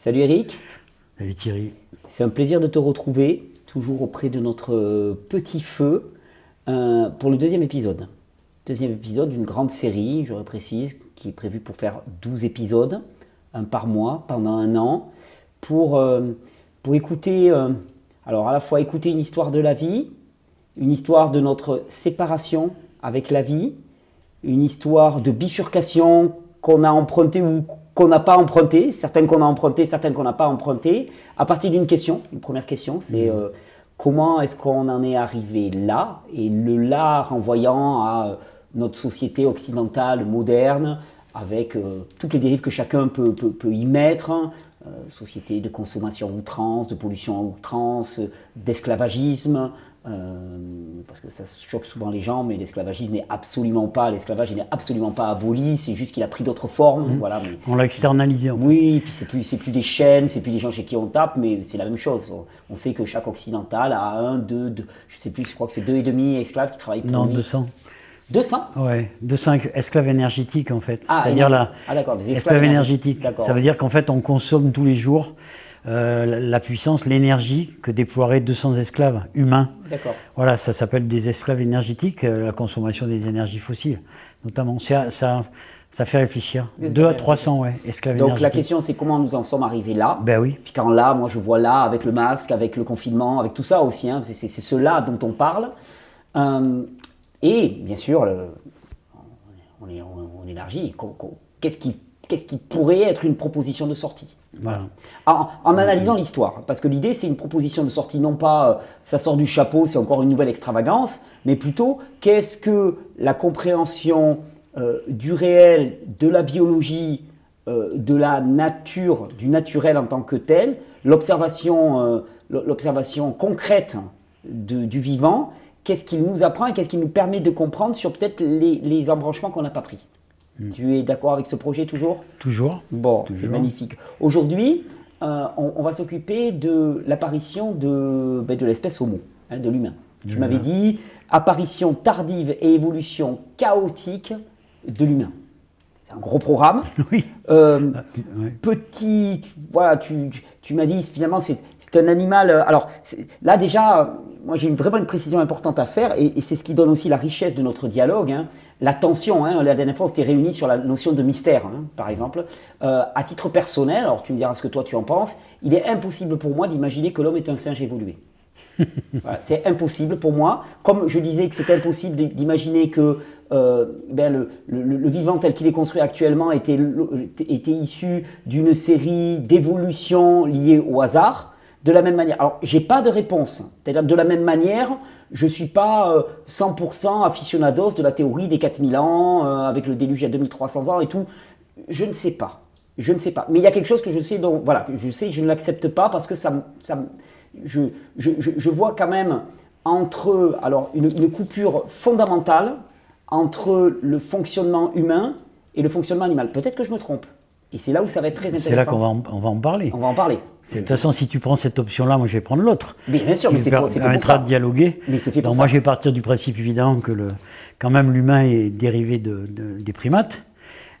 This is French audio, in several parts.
Salut Eric. Salut Thierry. C'est un plaisir de te retrouver, toujours auprès de notre petit feu, pour le deuxième épisode. Deuxième épisode d'une grande série, je précise, qui est prévue pour faire 12 épisodes, un par mois, pendant un an, pour écouter, alors à la fois écouter une histoire de la vie, une histoire de notre séparation avec la vie, une histoire de bifurcation qu'on a empruntée ou qu'on n'a pas empruntée, certaines qu'on a empruntées, certaines qu'on n'a pas empruntées, à partir d'une question. Une première question, c'est comment est-ce qu'on en est arrivé là? Et le là renvoyant à notre société occidentale moderne, avec toutes les dérives que chacun peut y mettre, société de consommation à outrance, de pollution à outrance, d'esclavagisme, parce que ça choque souvent les gens, mais l'esclavagisme n'est absolument pas, l'esclavage n'est absolument pas aboli, c'est juste qu'il a pris d'autres formes. Voilà, mais, on l'a externalisé. En fait. Oui, puis c'est plus des chaînes, c'est plus des gens chez qui on tape, mais c'est la même chose. On sait que chaque occidental a un, deux, je sais plus, je crois que c'est 2,5 esclaves qui travaillent pour lui. Non, 200. 200 Ouais, 200 esclaves énergétiques en fait. Ah, c'est-à-dire des esclaves énergétiques. Ça veut dire qu'en fait on consomme tous les jours la puissance, l'énergie que déploieraient 200 esclaves humains. D'accord. Voilà, ça s'appelle des esclaves énergétiques, la consommation des énergies fossiles, notamment. Ça fait réfléchir. 2 à 300, ouais, esclaves énergétiques. Donc la question c'est comment nous en sommes arrivés là. Ben oui. Puis quand là, moi je vois là, avec le masque, avec le confinement, avec tout ça aussi, hein, c'est ce là dont on parle. Et bien sûr, on élargit. Qu'est-ce qui pourrait être une proposition de sortie? Voilà. En analysant l'histoire, parce que l'idée c'est une proposition de sortie, non pas ça sort du chapeau, c'est encore une nouvelle extravagance, mais plutôt qu'est-ce que la compréhension du réel, de la biologie, de la nature, du naturel en tant que tel, l'observation concrète du vivant, qu'est-ce qu'il nous apprend et qu'est-ce qu'il nous permet de comprendre sur peut-être les embranchements qu'on n'a pas pris. Tu es d'accord avec ce projet toujours? Toujours. Bon, c'est magnifique. Aujourd'hui, on va s'occuper de l'apparition de l'espèce Homo, hein, de l'humain. Tu m'avais dit apparition tardive et évolution chaotique de l'humain. C'est un gros programme. Oui. Petit, voilà, tu m'as dit finalement c'est un animal. Alors là déjà, moi j'ai vraiment une précision importante à faire et c'est ce qui donne aussi la richesse de notre dialogue. Hein. La tension, hein, la dernière fois on s'était réunis sur la notion de mystère, hein, par exemple. À titre personnel, alors tu me diras ce que toi tu en penses, il est impossible pour moi d'imaginer que l'homme est un singe évolué. Voilà, c'est impossible pour moi. Comme je disais que c'est impossible d'imaginer que le vivant tel qu'il est construit actuellement était issu d'une série d'évolutions liées au hasard. De la même manière, alors j'ai pas de réponse. C'est-à-dire de la même manière, je suis pas 100% aficionados de la théorie des 4000 ans avec le déluge à 2300 ans et tout. Je ne sais pas. Je ne sais pas. Mais il y a quelque chose que je sais, donc voilà, je sais, je ne l'accepte pas parce que je vois quand même entre alors une coupure fondamentale entre le fonctionnement humain et le fonctionnement animal. Peut-être que je me trompe. Et c'est là où ça va être très intéressant. C'est là qu'on va en parler. On va en parler. De toute façon, si tu prends cette option-là, moi je vais prendre l'autre. Bien sûr, mais c'est fait pour ça. Permettra de dialoguer. Mais c'est fait pour donc ça. Moi je vais partir du principe évidemment que quand même l'humain est dérivé des primates.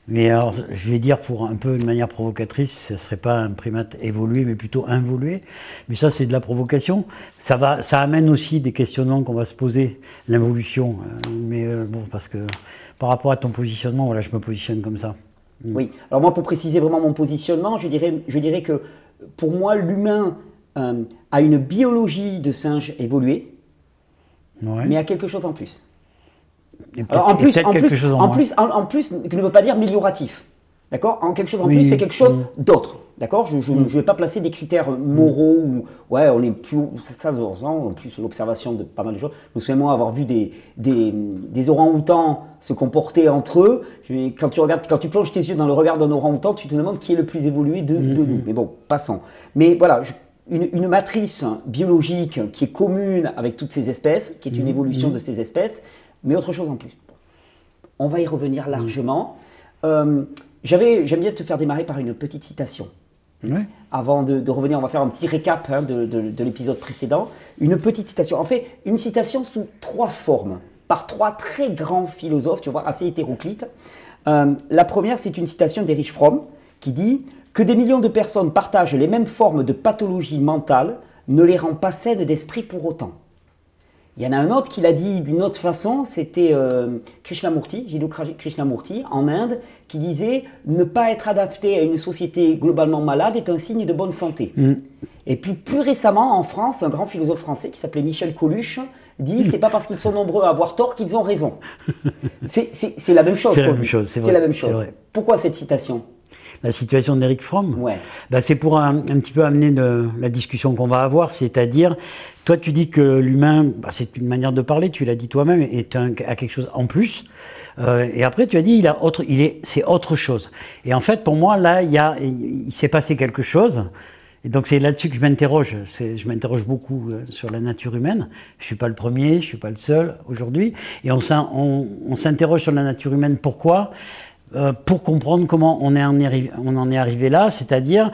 Mais alors, je vais dire pour un peu de manière provocatrice, ce ne serait pas un primate évolué, mais plutôt involué. Mais ça, c'est de la provocation. Ça amène aussi des questionnements qu'on va se poser, l'involution. Bon, parce que par rapport à ton positionnement, voilà, je me positionne comme ça. Oui. Alors moi, pour préciser vraiment mon positionnement, je dirais que pour moi, l'humain a une biologie de singe évoluée, mais a quelque chose en plus. Alors, en plus, ne veut pas dire amélioratif. D'accord? En quelque chose en plus, c'est quelque chose d'autre. D'accord? Je ne vais pas placer des critères moraux ou ouais, on est plus. Ça, en plus, l'observation de pas mal de choses. Je me souviens, moi, avoir vu des orang-outans se comporter entre eux. Quand tu plonges tes yeux dans le regard d'un orang-outan, tu te demandes qui est le plus évolué de nous. Mais bon, passons. Mais voilà, une matrice biologique qui est commune avec toutes ces espèces, qui est une évolution de ces espèces. Mais autre chose en plus. On va y revenir largement. J'aime bien te faire démarrer par une petite citation. Oui. Avant de revenir, on va faire un petit récap de l'épisode précédent. Une petite citation. En fait, une citation sous 3 formes, par 3 très grands philosophes, tu vas voir, assez hétéroclites. La première, c'est une citation d'Erich Fromm qui dit Que des millions de personnes partagent les mêmes formes de pathologie mentale ne les rend pas saines d'esprit pour autant. Il y en a un autre qui l'a dit d'une autre façon, c'était Krishnamurti, Jiddu Krishnamurti, en Inde, qui disait « Ne pas être adapté à une société globalement malade est un signe de bonne santé ». Et puis plus récemment, en France, un grand philosophe français qui s'appelait Michel Coluche dit « C'est pas parce qu'ils sont nombreux à avoir tort qu'ils ont raison ». C'est la même chose. C'est la même chose, c'est vrai. C'est la même chose. Pourquoi cette citation ? La situation d'Eric Fromm, ouais. Ben, c'est pour un petit peu amener la discussion qu'on va avoir, c'est-à-dire, toi tu dis que l'humain, ben, c'est une manière de parler, tu l'as dit toi-même, a quelque chose en plus, et après tu as dit c'est autre chose. Et en fait, pour moi, là, il s'est passé quelque chose, et donc c'est là-dessus que je m'interroge. Je m'interroge beaucoup sur la nature humaine. Je suis pas le premier, je suis pas le seul aujourd'hui, et on s'interroge sur la nature humaine. Pourquoi ? Pour comprendre comment on en est arrivé là, c'est-à-dire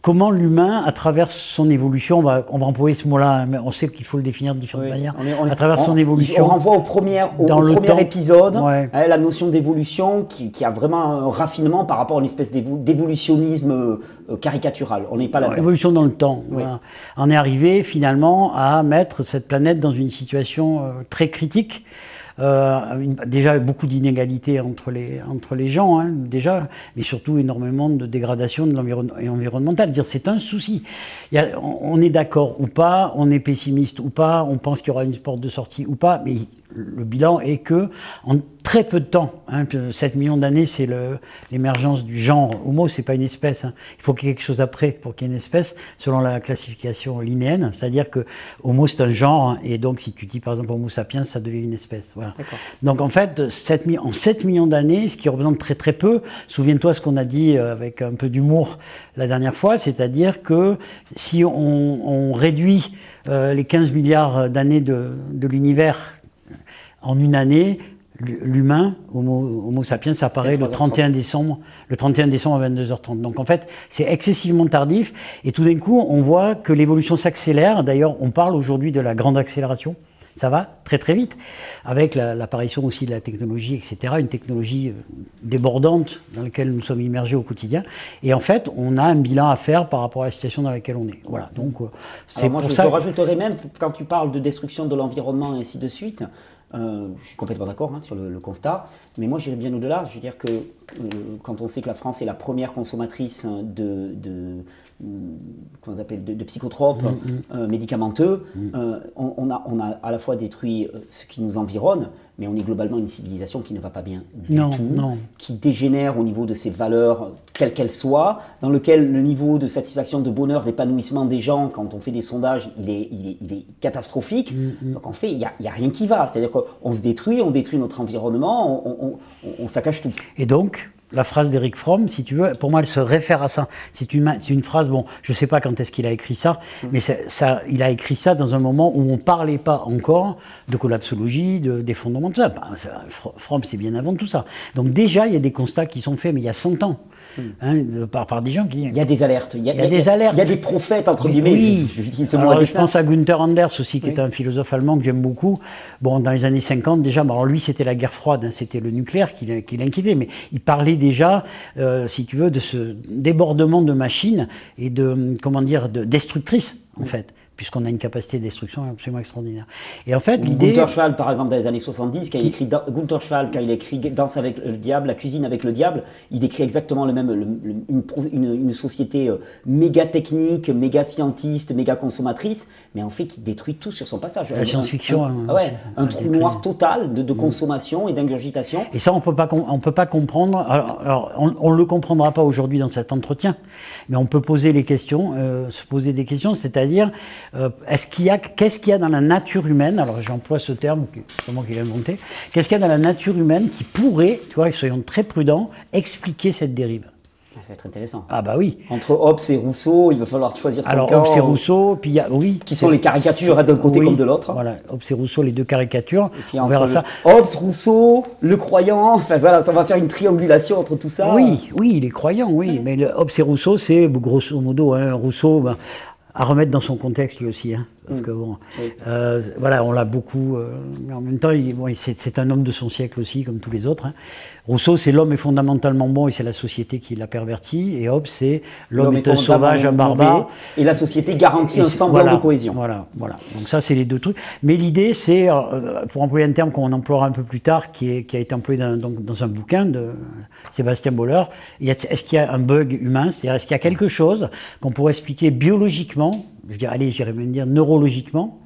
comment l'humain, à travers son évolution, on va employer ce mot-là, mais on sait qu'il faut le définir de différentes manières, à travers son évolution. On renvoie au premier épisode, ouais. La notion d'évolution qui a vraiment un raffinement par rapport à une espèce d'évolutionnisme caricatural. On n'est pas là-dedans. Évolution dans le temps. Oui. Voilà. On est arrivé finalement à mettre cette planète dans une situation très critique. Déjà beaucoup d'inégalités entre les gens, hein, déjà, mais surtout énormément de dégradation de l'environnement environnemental. Dire c'est un souci. On est d'accord ou pas, on est pessimiste ou pas, on pense qu'il y aura une porte de sortie ou pas, mais le bilan est que en très peu de temps, 7 millions d'années, c'est l'émergence du genre. Homo, c'est pas une espèce. Hein. Il faut qu'il y ait quelque chose après pour qu'il y ait une espèce, selon la classification linnéenne. C'est-à-dire que Homo, c'est un genre, hein, et donc si tu dis par exemple Homo sapiens, ça devient une espèce. Voilà. Donc en fait, en 7 millions d'années, ce qui représente très très peu, souviens-toi ce qu'on a dit avec un peu d'humour la dernière fois, c'est-à-dire que si on réduit les 15 milliards d'années de l'univers en une année, l'humain, Homo sapiens, apparaît le 31 décembre à 22h30. Donc en fait, c'est excessivement tardif. Et tout d'un coup, on voit que l'évolution s'accélère. D'ailleurs, on parle aujourd'hui de la grande accélération. Ça va très très vite, avec l'apparition aussi de la technologie, etc. Une technologie débordante dans laquelle nous sommes immergés au quotidien. Et en fait, on a un bilan à faire par rapport à la situation dans laquelle on est. Voilà. Donc, c'est pour ça. Je rajouterais même, quand tu parles de destruction de l'environnement et ainsi de suite, je suis complètement d'accord sur le constat, mais moi j'irais bien au-delà. Je veux dire que quand on sait que la France est la première consommatrice comment on appelle, de psychotropes médicamenteux, on a à la fois détruit ce qui nous environne, mais on est globalement une civilisation qui ne va pas bien du tout, qui dégénère au niveau de ses valeurs, quelles qu'elles soient, dans lequel le niveau de satisfaction, de bonheur, d'épanouissement des gens, quand on fait des sondages, il est catastrophique. Donc en fait, il n'y a rien qui va. C'est-à-dire qu'on se détruit, on détruit notre environnement, on saccage tout. Et donc, la phrase d'Eric Fromm, si tu veux, pour moi, elle se réfère à ça. C'est une phrase, bon, je ne sais pas quand est-ce qu'il a écrit ça, mais il a écrit ça dans un moment où on ne parlait pas encore de collapsologie, d'effondrement, tout ça. Fromm, c'est bien avant tout ça. Donc déjà, il y a des constats qui sont faits, mais il y a 100 ans. Par des gens qui... Il y a des alertes. Il y a des prophètes, entre guillemets. Oui. Je pense à Günther Anders aussi, qui est un philosophe allemand que j'aime beaucoup. Bon, dans les années 50, déjà, alors lui, c'était la guerre froide, c'était le nucléaire qui l'inquiétait, mais il parlait déjà, si tu veux, de ce débordement de machines et de destructrices, en fait. Puisqu'on a une capacité de destruction absolument extraordinaire. Et en fait, l'idée... Gunther Schwab, par exemple, dans les années 70, quand il écrit Danse avec le diable, La cuisine avec le diable, il décrit exactement le même, une société méga technique, méga scientiste, méga consommatrice, mais en fait qui détruit tout sur son passage. La science-fiction. Un trou noir total de consommation et d'ingurgitation. Et ça, on peut pas comprendre. Alors on ne le comprendra pas aujourd'hui dans cet entretien, mais on peut poser les questions, se poser des questions, c'est-à-dire... qu'est-ce qu'il y a dans la nature humaine, alors j'emploie ce terme, c'est pas moi qui l'ai inventé, qu'est-ce qu'il y a dans la nature humaine qui pourrait, tu vois, soyons très prudents, expliquer cette dérive? Ça va être intéressant. Ah bah oui. Entre Hobbes et Rousseau, il va falloir choisir son camp. Alors Hobbes et Rousseau, puis il y a, qui sont les caricatures d'un côté comme de l'autre. Voilà, Hobbes et Rousseau, les deux caricatures. Et puis on verra ça. Hobbes, Rousseau, le croyant, enfin voilà, ça va faire une triangulation entre tout ça. Oui, les croyants, oui. Mais Hobbes et Rousseau, c'est grosso modo, Rousseau... à remettre dans son contexte lui aussi. Parce que bon, Oui. voilà, on l'a beaucoup. Mais en même temps, c'est un homme de son siècle aussi, comme tous les autres. Hein. Rousseau, c'est l'homme est fondamentalement bon et c'est la société qui l'a perverti. Et Hobbes, c'est l'homme est un sauvage, un barbare. Et la société garantit un semblant voilà, de cohésion. Voilà. Donc ça, c'est les deux trucs. Mais l'idée, c'est, pour employer un terme qu'on emploiera un peu plus tard, qui a été employé dans un bouquin de Sébastien Boller, est-ce qu'il y a un bug humain? C'est-à-dire, est-ce qu'il y a quelque chose qu'on pourrait expliquer biologiquement, j'irais même dire neurologiquement?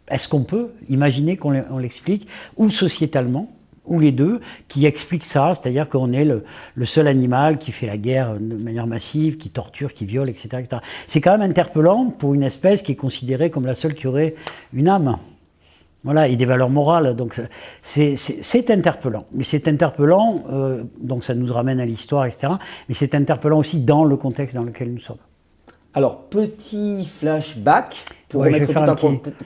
Est-ce qu'on peut imaginer qu'on l'explique, ou sociétalement, ou les deux, qui expliquent ça, c'est-à-dire qu'on est le seul animal qui fait la guerre de manière massive, qui torture, qui viole, etc. etc. C'est quand même interpellant pour une espèce qui est considérée comme la seule qui aurait une âme. Voilà, et des valeurs morales. Donc c'est interpellant. Mais c'est interpellant, donc ça nous ramène à l'histoire, etc. Mais c'est interpellant aussi dans le contexte dans lequel nous sommes. Alors, petit flashback pour remettre tout en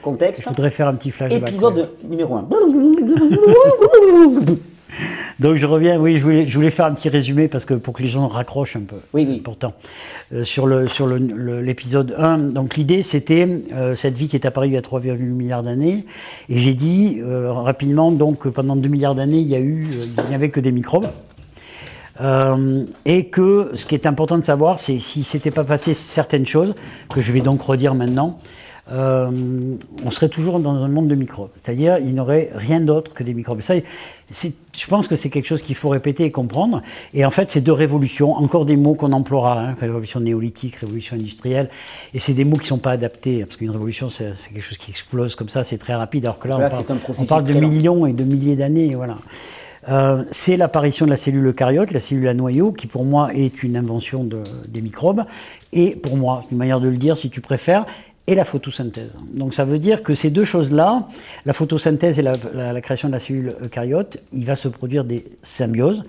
contexte. Je voudrais faire un petit flashback. Épisode numéro 1. Donc je reviens, oui, je voulais faire un petit résumé parce que pour que les gens raccrochent un peu. Oui. Pourtant, sur l'épisode 1, donc l'idée c'était cette vie qui est apparue il y a 3,8 milliards d'années, et j'ai dit rapidement donc que pendant 2 milliards d'années il n'y avait que des microbes. Et que ce qui est important de savoir, c'est s'il ne s'était pas passé certaines choses, que je vais donc redire maintenant, on serait toujours dans un monde de microbes. C'est-à-dire, il n'y aurait rien d'autre que des microbes. Ça, je pense que c'est quelque chose qu'il faut répéter et comprendre. Et en fait, c'est deux révolutions, encore des mots qu'on emploiera, hein, révolution néolithique, révolution industrielle, et c'est des mots qui ne sont pas adaptés, parce qu'une révolution, c'est quelque chose qui explose comme ça, c'est très rapide, alors que là, on parle de millions et de milliers d'années, voilà. C'est l'apparition de la cellule eucaryote, la cellule à noyau, qui pour moi est une invention des microbes, et pour moi, une manière de le dire si tu préfères, et la photosynthèse. Donc ça veut dire que ces deux choses-là, la photosynthèse et la création de la cellule eucaryote, il va se produire des symbioses.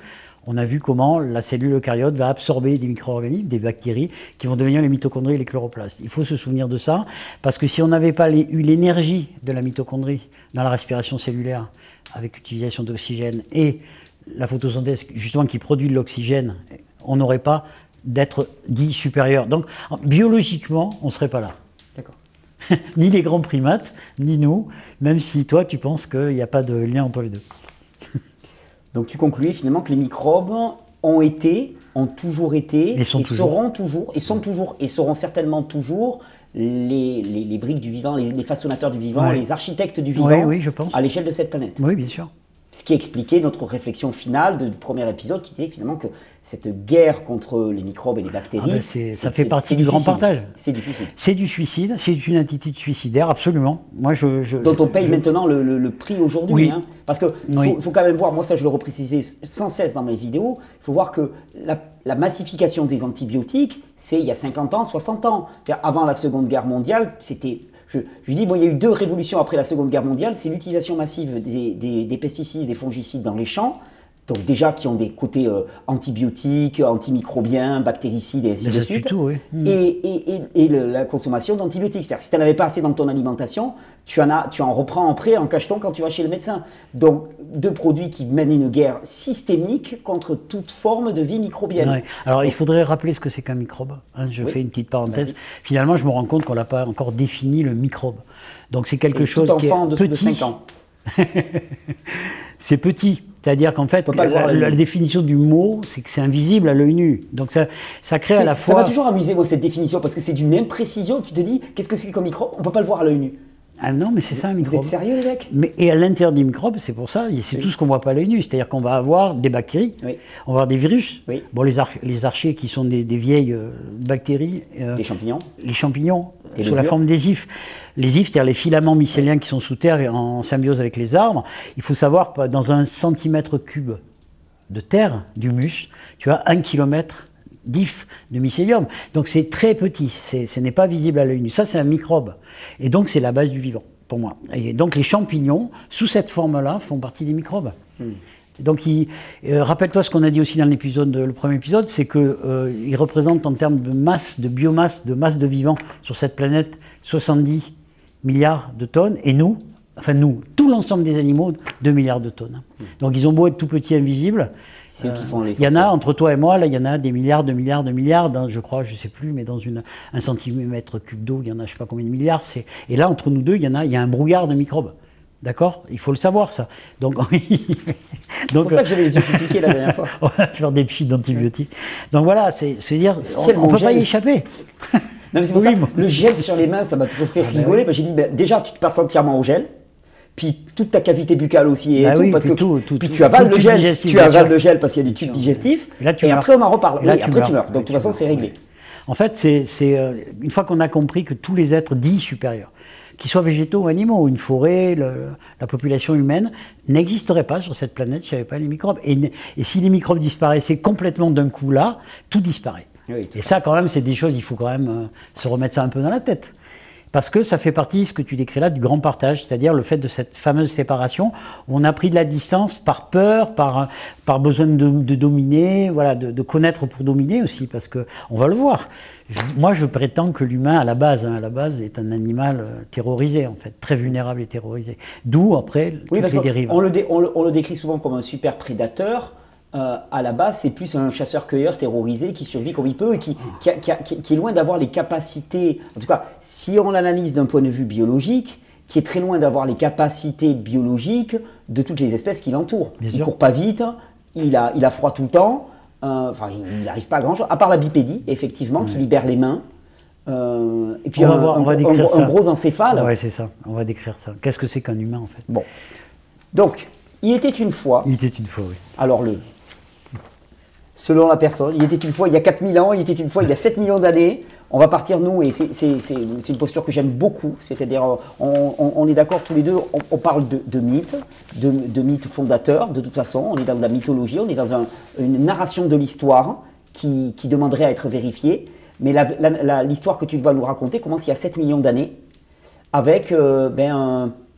On a vu comment la cellule eucaryote va absorber des micro-organismes, des bactéries, qui vont devenir les mitochondries et les chloroplastes. Il faut se souvenir de ça, parce que si on n'avait pas eu l'énergie de la mitochondrie dans la respiration cellulaire, avec l'utilisation d'oxygène et la photosynthèse justement qui produit de l'oxygène, on n'aurait pas d'être dit supérieur. Donc biologiquement, on ne serait pas là. D'accord. Ni les grands primates, ni nous, même si toi tu penses qu'il n'y a pas de lien entre les deux. Donc tu concluais finalement que les microbes ont toujours été, seront toujours, et seront certainement toujours les briques du vivant, les façonnateurs du vivant, les architectes du vivant, oui, je pense, à l'échelle de cette planète. Oui, bien sûr. Ce qui expliquait notre réflexion finale du premier épisode, qui était finalement que cette guerre contre les microbes et les bactéries, ça fait partie du grand partage. C'est du suicide. C'est du suicide, c'est une attitude suicidaire, absolument. Moi, dont on paye maintenant le prix aujourd'hui. Oui. Hein, parce qu'il faut quand même voir, moi ça je le reprécisais sans cesse dans mes vidéos, il faut voir que la massification des antibiotiques, c'est il y a 50 ans, 60 ans. Avant la Seconde Guerre mondiale, c'était... Je dis, bon, il y a eu deux révolutions après la Seconde Guerre mondiale, c'est l'utilisation massive des pesticides et des fongicides dans les champs, donc déjà qui ont des côtés antibiotiques, antimicrobiens, bactéricides et ainsi de suite, et la consommation d'antibiotiques. C'est-à-dire si tu n'en avais pas assez dans ton alimentation, tu en reprends après en cacheton quand tu vas chez le médecin. Donc deux produits qui mènent une guerre systémique contre toute forme de vie microbienne. Ouais. Alors il faudrait rappeler ce que c'est qu'un microbe. Hein, je fais une petite parenthèse. Finalement, je me rends compte qu'on n'a pas encore défini le microbe. Donc c'est quelque chose tout qui est enfant petit. de 5 ans. C'est petit. C'est-à-dire qu'en fait, la définition du mot, c'est que c'est invisible à l'œil nu. Donc ça crée à la fois... Ça m'a toujours amusé, moi, cette définition, parce que c'est d'une imprécision. Tu te dis, qu'est-ce que c'est comme microbe? On ne peut pas le voir à l'œil nu. Ah non, mais c'est ça un microbe. Vous êtes sérieux, les mecs? Et à l'intérieur des microbes, c'est pour ça, c'est tout ce qu'on ne voit pas à l'œil nu. C'est-à-dire qu'on va avoir des bactéries, on va avoir des virus. Oui. Bon, les archées qui sont des vieilles bactéries. Les champignons. Les champignons, sous la forme des ifs. Les ifs, c'est-à-dire les filaments mycéliens qui sont sous terre et en symbiose avec les arbres. Il faut savoir que dans 1 cm³ de terre, d'humus, tu as 1 km d'if de mycélium. Donc c'est très petit, ce n'est pas visible à l'œil nu. Ça, c'est un microbe. Et donc c'est la base du vivant, pour moi. Et donc les champignons, sous cette forme-là, font partie des microbes. Donc rappelle-toi ce qu'on a dit aussi dans le premier épisode, c'est qu'ils représentent en termes de masse, de biomasse, de masse de vivants sur cette planète 70 milliards de tonnes, et nous, tout l'ensemble des animaux, 2 milliards de tonnes. Donc ils ont beau être tout petits, invisibles, C'est eux qui font les. Il y en a, entre toi et moi, là, il y en a des milliards, je crois, je ne sais plus, mais dans un centimètre cube d'eau, il y en a je ne sais pas combien de milliards. Et là, entre nous deux, il y a un brouillard de microbes. D'accord? Il faut le savoir, ça. Donc, c'est pour ça que j'avais les yeux piqués la dernière fois. On va faire des pchits d'antibiotiques. Donc voilà, c'est dire, on ne peut pas y échapper. Non, mais c'est pour ça, le gel sur les mains, ça m'a toujours fait rigoler. J'ai dit, déjà, tu te passes entièrement au gel. Puis toute ta cavité buccale aussi et tout, parce que puis tu avales le gel, parce qu'il y a des tubes digestifs, et après on en reparle. Oui, après tu meurs. Donc de toute façon c'est réglé. En fait, c'est une fois qu'on a compris que tous les êtres dits supérieurs, qu'ils soient végétaux ou animaux, une forêt, la population humaine, n'existerait pas sur cette planète s'il n'y avait pas les microbes. Et si les microbes disparaissaient complètement d'un coup là, tout disparaît. Oui, et ça quand même, c'est des choses, il faut quand même se remettre ça un peu dans la tête. Parce que ça fait partie, ce que tu décris là, du grand partage, c'est-à-dire le fait de cette fameuse séparation où on a pris de la distance par peur, par besoin de dominer, voilà, de connaître pour dominer aussi, parce qu'on va le voir. Moi, je prétends que l'humain, à la base, est un animal terrorisé, en fait, très vulnérable et terrorisé. D'où, après, toutes les dérives. On le décrit souvent comme un super prédateur. À la base, c'est plus un chasseur-cueilleur terrorisé qui survit comme il peut et qui est loin d'avoir les capacités, en tout cas, si on l'analyse d'un point de vue biologique, qui est très loin d'avoir les capacités biologiques de toutes les espèces qui l'entourent. Il ne court pas vite, il a froid tout le temps, il n'arrive pas à grand-chose, à part la bipédie, effectivement, qui libère les mains. Et puis un gros encéphale. Oui, c'est ça, on va décrire ça. Qu'est-ce que c'est qu'un humain, en fait? Bon. Donc, il était une fois. Il était une fois, oui. Alors, selon la personne, il était une fois il y a 4000 ans, il était une fois il y a 7 millions d'années. On va partir, nous, et c'est une posture que j'aime beaucoup, c'est-à-dire on est d'accord tous les deux, on parle de mythes, de mythes fondateurs, de toute façon, on est dans de la mythologie, on est dans une narration de l'histoire qui demanderait à être vérifiée, mais l'histoire que tu vas nous raconter commence il y a 7 millions d'années, avec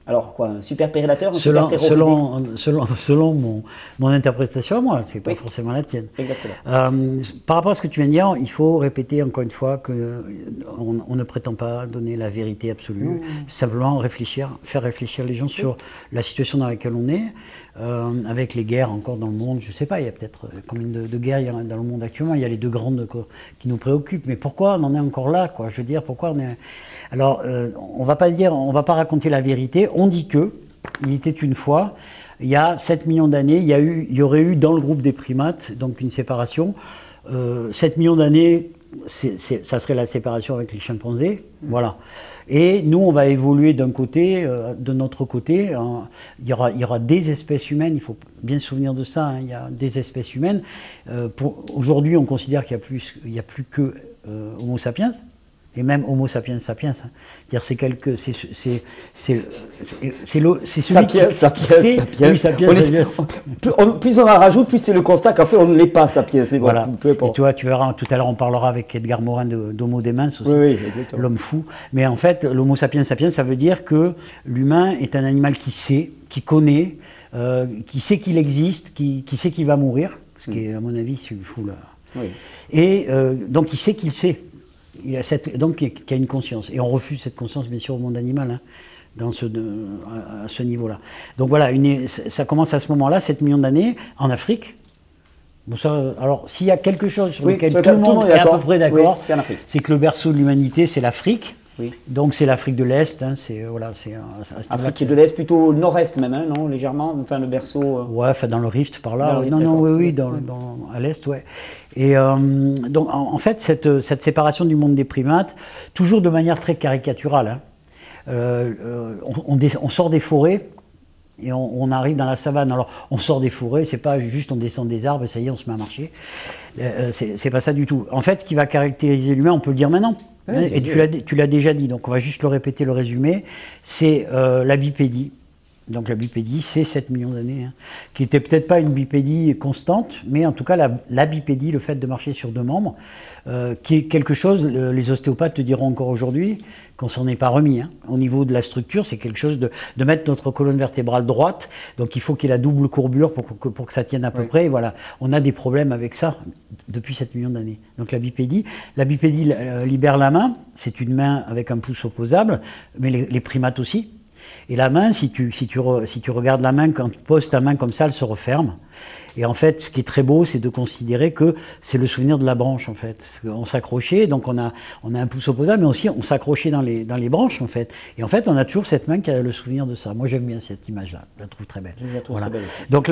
alors quoi, un super prédateur, un super terrorisé. Selon mon interprétation à moi, c'est pas forcément la tienne. Exactement. Par rapport à ce que tu viens de dire, il faut répéter encore une fois qu'on ne prétend pas donner la vérité absolue, simplement faire réfléchir les gens sur la situation dans laquelle on est, avec les guerres encore dans le monde, je ne sais pas, il y a peut-être combien de guerres il y a dans le monde actuellement, il y a les deux grandes qui nous préoccupent, mais pourquoi on en est encore là, quoi? Je veux dire, pourquoi on est... Alors, on va pas raconter la vérité, on dit que, il était une fois, il y a 7 millions d'années, il y aurait eu dans le groupe des primates, donc une séparation, 7 millions d'années, ça serait la séparation avec les chimpanzés, voilà. Et nous, on va évoluer d'un côté, de notre côté, il y aura des espèces humaines, il faut bien se souvenir de ça, il y a des espèces humaines. Aujourd'hui, on considère qu'il n'y a plus que Homo sapiens, et même Homo sapiens sapiens. C'est-à-dire c'est sapiens, sapiens. Plus on en rajoute, plus c'est le constat qu'en fait on ne l'est pas sapiens. Mais bon, voilà. Et toi, tu verras, tout à l'heure on parlera avec Edgar Morin d'Homo Démens aussi, l'homme fou. Mais en fait, l'Homo sapiens sapiens, ça veut dire que l'humain est un animal qui sait, qui connaît, qui sait qu'il existe, qui sait qu'il va mourir, ce qui est à mon avis c'est fou là. Oui. Et donc il sait qu'il sait. Donc il y a une conscience. Et on refuse cette conscience, bien sûr, au monde animal, à ce niveau-là. Donc voilà, ça commence à ce moment-là, 7 millions d'années, en Afrique. Bon, ça, alors, s'il y a quelque chose sur lequel tout le monde est à peu près d'accord, c'est que le berceau de l'humanité, c'est l'Afrique. Oui. Donc c'est l'Afrique de l'Est, Afrique de l'Est, plutôt nord-est même, non, légèrement, enfin le berceau. Ouais, enfin dans le Rift par là. À l'Est, ouais. Et donc en fait cette séparation du monde des primates, toujours de manière très caricaturale. On sort des forêts et on arrive dans la savane. Alors on sort des forêts, c'est pas juste on descend des arbres et ça y est, on se met à marcher. C'est pas ça du tout. En fait, ce qui va caractériser l'humain, on peut le dire maintenant. Ouais, et tu l'as déjà dit, donc on va juste le répéter, le résumé, c'est la bipédie. Donc la bipédie, c'est 7 millions d'années, qui n'était peut-être pas une bipédie constante, mais en tout cas la bipédie, le fait de marcher sur deux membres, qui est quelque chose, les ostéopathes te diront encore aujourd'hui, qu'on s'en est pas remis. Au niveau de la structure, c'est quelque chose de mettre notre colonne vertébrale droite, donc il faut qu'il y ait la double courbure pour que ça tienne à peu près. Et voilà, on a des problèmes avec ça depuis 7 millions d'années. Donc la bipédie libère la main, c'est une main avec un pouce opposable, mais les primates aussi. Et la main, si tu regardes la main, quand tu poses ta main comme ça, elle se referme. Et en fait, ce qui est très beau, c'est de considérer que c'est le souvenir de la branche, en fait. On s'accrochait, donc on a un pouce opposable, mais aussi on s'accrochait dans les branches, en fait. Et en fait, on a toujours cette main qui a le souvenir de ça. Moi, j'aime bien cette image-là. Je la trouve très belle. Je la trouve très belle aussi. Donc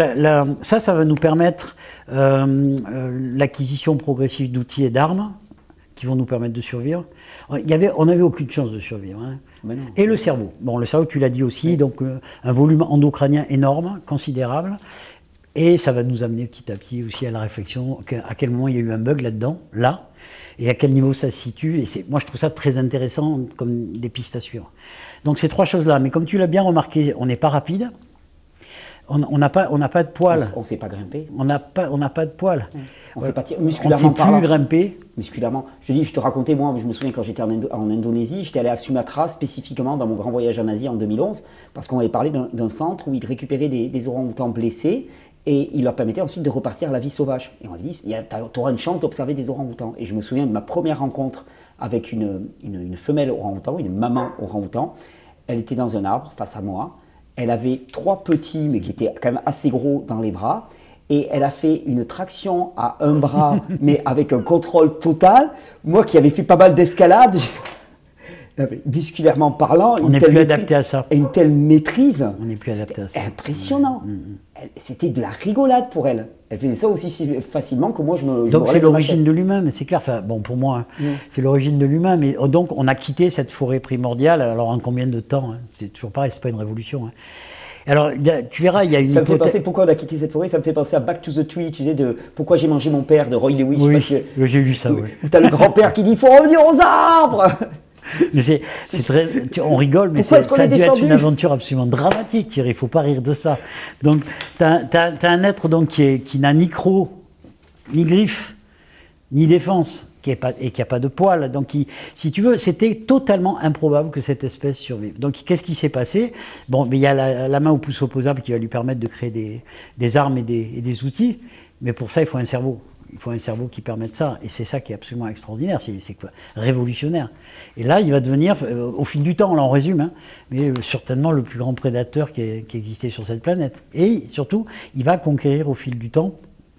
ça va nous permettre l'acquisition progressive d'outils et d'armes qui vont nous permettre de survivre. On n'avait aucune chance de survivre. Hein. Et le cerveau. Bon, le cerveau, tu l'as dit aussi, donc un volume endocrinien énorme, considérable. Et ça va nous amener petit à petit aussi à la réflexion à quel moment il y a eu un bug là-dedans, et à quel niveau ça se situe. Et moi, je trouve ça très intéressant comme des pistes à suivre. Donc ces trois choses-là. Mais comme tu l'as bien remarqué, on n'est pas rapide. On n'a pas de poils. On ne sait pas grimper. On n'a pas de poils. On sait pas musculairement parlant. On ne sait plus grimper. Musculairement. Je te racontais, moi, je me souviens quand j'étais en Indonésie, j'étais allé à Sumatra spécifiquement dans mon grand voyage en Asie en 2011, parce qu'on avait parlé d'un centre où ils récupéraient des orang-outans blessés, et il leur permettait ensuite de repartir à la vie sauvage. Et on lui dit, tu auras une chance d'observer des orang-outans. Et je me souviens de ma première rencontre avec une femelle orang-outan, une maman orang-outan. Elle était dans un arbre face à moi. Elle avait 3 petits, mais qui étaient quand même assez gros dans les bras. Et elle a fait une traction à un bras, mais avec un contrôle total. Moi qui avais fait pas mal d'escalade, musculairement parlant, on n'est plus adapté à ça. Une telle maîtrise. On n'est plus adapté à ça. Impressionnant. C'était de la rigolade pour elle. Elle faisait ça aussi facilement que moi je me. Donc c'est l'origine de l'humain, mais c'est clair. Enfin, bon, pour moi, c'est l'origine de l'humain. Mais donc on a quitté cette forêt primordiale. Alors en combien de temps, hein? C'est toujours pareil, c'est pas une révolution. Hein. Alors, tu verras, il y a une. Ça me fait penser, pourquoi on a quitté cette forêt, ça me fait penser à Back to the Tree, tu sais, de Pourquoi j'ai mangé mon père de Roy Lewis. Oui, j'ai lu ça, oui. Où tu as le grand-père qui dit il faut revenir aux arbres. Mais on rigole, mais ça a dû être une aventure absolument dramatique, Thierry, il ne faut pas rire de ça. Donc, tu as un être donc, qui n'a ni croc, ni griffe, ni défense, et qui n'a pas de poils. Donc, si tu veux, c'était totalement improbable que cette espèce survive. Donc, qu'est-ce qui s'est passé? Bon, mais il y a la main au pouce opposable qui va lui permettre de créer des armes et des outils, mais pour ça, il faut un cerveau. Il faut un cerveau qui permette ça. Et c'est ça qui est absolument extraordinaire, c'est révolutionnaire. Et là, il va devenir, au fil du temps, là on résume, hein, mais certainement le plus grand prédateur qui existait sur cette planète. Et surtout, il va conquérir au fil du temps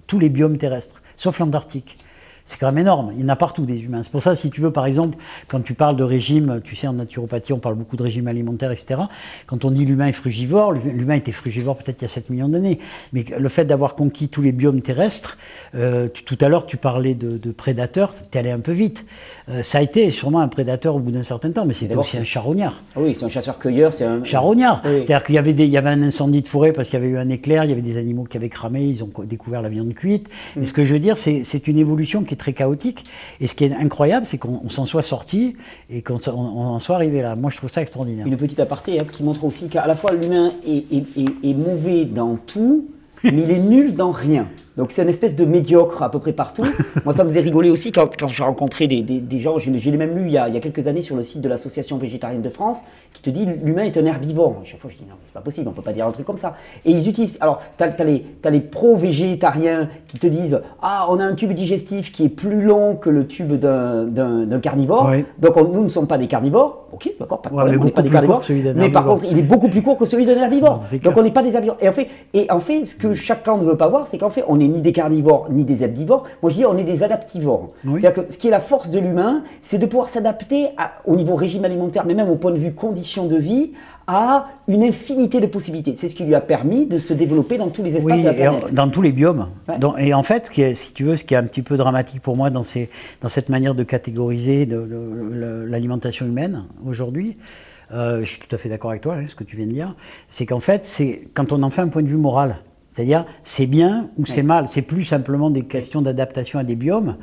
tous les biomes terrestres, sauf l'Antarctique. C'est quand même énorme, il y en a partout des humains. C'est pour ça, si tu veux, par exemple, quand tu parles de régime, tu sais, en naturopathie, on parle beaucoup de régime alimentaire, etc. Quand on dit l'humain est frugivore, l'humain était frugivore peut-être il y a 7 millions d'années. Mais le fait d'avoir conquis tous les biomes terrestres, tout à l'heure, tu parlais de prédateurs, tu es allé un peu vite. Ça a été sûrement un prédateur au bout d'un certain temps, mais c'était aussi un charognard. Ah oui, c'est un chasseur-cueilleur, c'est un charognard. Oui. C'est-à-dire qu'il y avait un incendie de forêt parce qu'il y avait eu un éclair, il y avait des animaux qui avaient cramé, ils ont découvert la viande cuite. Mais ce que je veux dire, c'est une évolution qui est très chaotique. Et ce qui est incroyable, c'est qu'on s'en soit sorti et qu'on en soit arrivé là. Moi, je trouve ça extraordinaire. Une petite aparté qui montre aussi qu'à la fois l'humain est mauvais dans tout, mais il est nul dans rien. Donc c'est une espèce de médiocre à peu près partout. Moi ça me faisait rigoler aussi quand j'ai rencontré des gens, je l'ai même lu il y a quelques années sur le site de l'Association végétarienne de France, qui te dit l'humain est un herbivore. Chaque fois je dis non, c'est pas possible, on peut pas dire un truc comme ça. Et ils utilisent, alors t'as les pro-végétariens qui te disent ah on a un tube digestif qui est plus long que le tube d'un carnivore, oui. Donc nous ne sommes pas des carnivores, ok d'accord, pas de problème, on n'est pas des carnivores, mais par contre il est beaucoup plus court que celui d'un herbivore, donc on n'est pas des herbivores. Et en fait ce que chacun ne veut pas voir, c'est qu'en fait on est ni des carnivores ni des herbivores. Moi je dis on est des adaptivores. Oui. C'est-à-dire que ce qui est la force de l'humain, c'est de pouvoir s'adapter au niveau régime alimentaire, mais même au point de vue conditions de vie, à une infinité de possibilités. C'est ce qui lui a permis de se développer dans tous les espaces de la planète. Dans tous les biomes. Ouais. Et en fait, si tu veux, ce qui est un petit peu dramatique pour moi dans cette manière de catégoriser l'alimentation humaine aujourd'hui, je suis tout à fait d'accord avec toi, ce que tu viens de dire, c'est qu'en fait, c'est quand on en fait un point de vue moral. C'est-à-dire, c'est bien ou c'est mal. C'est plus simplement des questions d'adaptation à des biomes.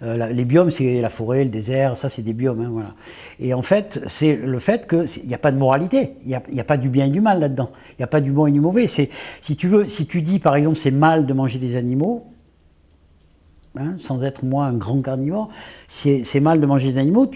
Les biomes, c'est la forêt, le désert, ça, c'est des biomes. Hein, voilà. Et en fait, c'est le fait qu'il n'y a pas de moralité. Il n'y a pas du bien et du mal là-dedans. Il n'y a pas du bon et du mauvais. Si tu dis, par exemple, c'est mal de manger des animaux, hein, sans être, moi, un grand carnivore, c'est mal de manger des animaux,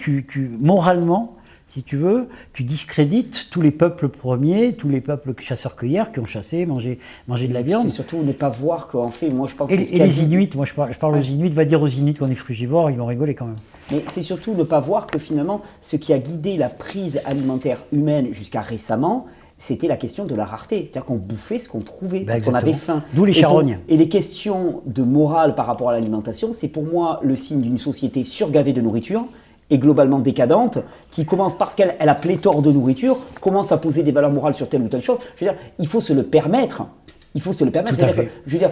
moralement, si tu veux, tu discrédites tous les peuples premiers, tous les peuples chasseurs-cueilleurs qui ont chassé, mangé de la viande. C'est surtout ne pas voir qu'en fait, moi je pense que... Et les Inuits, moi je parle aux Inuits, va dire aux Inuits qu'on est frugivore, ils vont rigoler quand même. Mais c'est surtout ne pas voir que finalement, ce qui a guidé la prise alimentaire humaine jusqu'à récemment, c'était la question de la rareté. C'est-à-dire qu'on bouffait ce qu'on trouvait, Ben parce qu'on avait exactement. faim. D'où les charognes. Et les questions de morale par rapport à l'alimentation, c'est pour moi le signe d'une société surgavée de nourriture et globalement décadente, qui commence, parce qu'elle a pléthore de nourriture, commence à poser des valeurs morales sur telle ou telle chose. Je veux dire, il faut se le permettre. Il faut se le permettre. Tout à C'est-à-dire fait. que, je veux dire,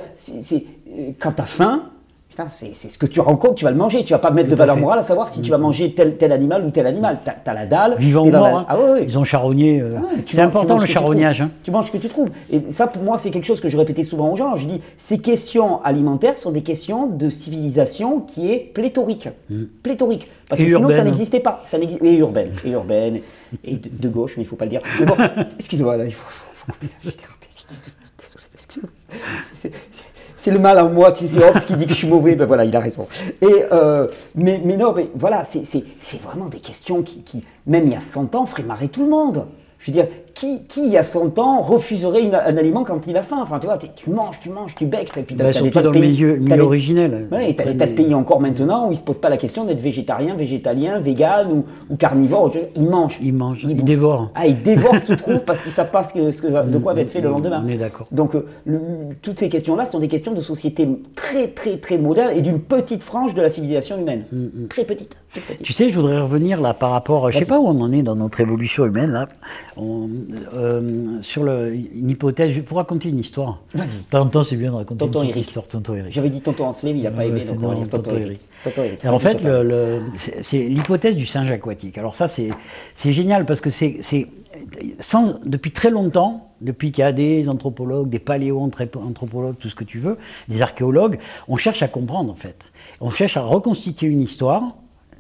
quand tu as faim, putain, c'est ce que tu rencontres, tu vas le manger. Tu vas pas mettre de Tout à valeur fait. morale à savoir si tu vas manger tel animal ou tel animal. Tu as la dalle. Vivant t'es ou dans mort, la- hein. Ah ouais, ouais. Ils ont charogné. Ouais, tu C'est manges- important tu manges le ce que tu charognage. trouves. Tu manges ce que tu trouves. Et ça, pour moi, c'est quelque chose que je répétais souvent aux gens. Je dis, ces questions alimentaires sont des questions de civilisation qui est pléthorique. Pléthorique. Parce Et que sinon, ça urbaine. n'existait pas. Et urbaine. Et urbaine. Et de gauche, mais il ne faut pas le dire. Mais bon, excusez-moi, là, il faut couper la thérapie. Désolé, excusez-moi. C'est le mal en moi, tu sais, c'est Hobbes qui dit que je suis mauvais, ben voilà, il a raison. Mais non, mais voilà, c'est vraiment des questions qui, même il y a 100 ans, feraient marrer tout le monde. Je veux dire, qui il y a 100 ans refuserait un aliment quand il a faim? Enfin, tu vois, tu manges, tu becques, et puis Bah, surtout dans le milieu originel. Oui, tu as des tas de pays encore maintenant où ils ne se posent pas la question d'être végétarien, végétalien, vegan ou carnivore. Ils mangent. Ils mangent, ils bouffent. dévorent. Ah, ils dévorent ce qu'ils trouvent parce qu'ils ne savent pas de quoi va être fait le lendemain. On est d'accord. Donc, toutes ces questions-là sont des questions de société très, très, très moderne et d'une petite frange de la civilisation humaine. Très petite. Très petite. Tu sais, je voudrais revenir là par rapport, je sais pas où on en est dans notre évolution humaine là, sur une hypothèse. Je vais vous raconter une histoire. Vas-y. De temps en temps, c'est bien de raconter Tonton une petite Eric. histoire. Tonton Eric. J'avais dit tonton Anselme, il n'a pas aimé, donc on va dire tonton Eric. Tonton Eric. Alors, en fait, Tonton. c'est l'hypothèse du singe aquatique. Alors ça, c'est génial parce que depuis très longtemps, depuis qu'il y a des anthropologues, des paléo-anthropologues, tout ce que tu veux, des archéologues, on cherche à comprendre en fait. On cherche à reconstituer une histoire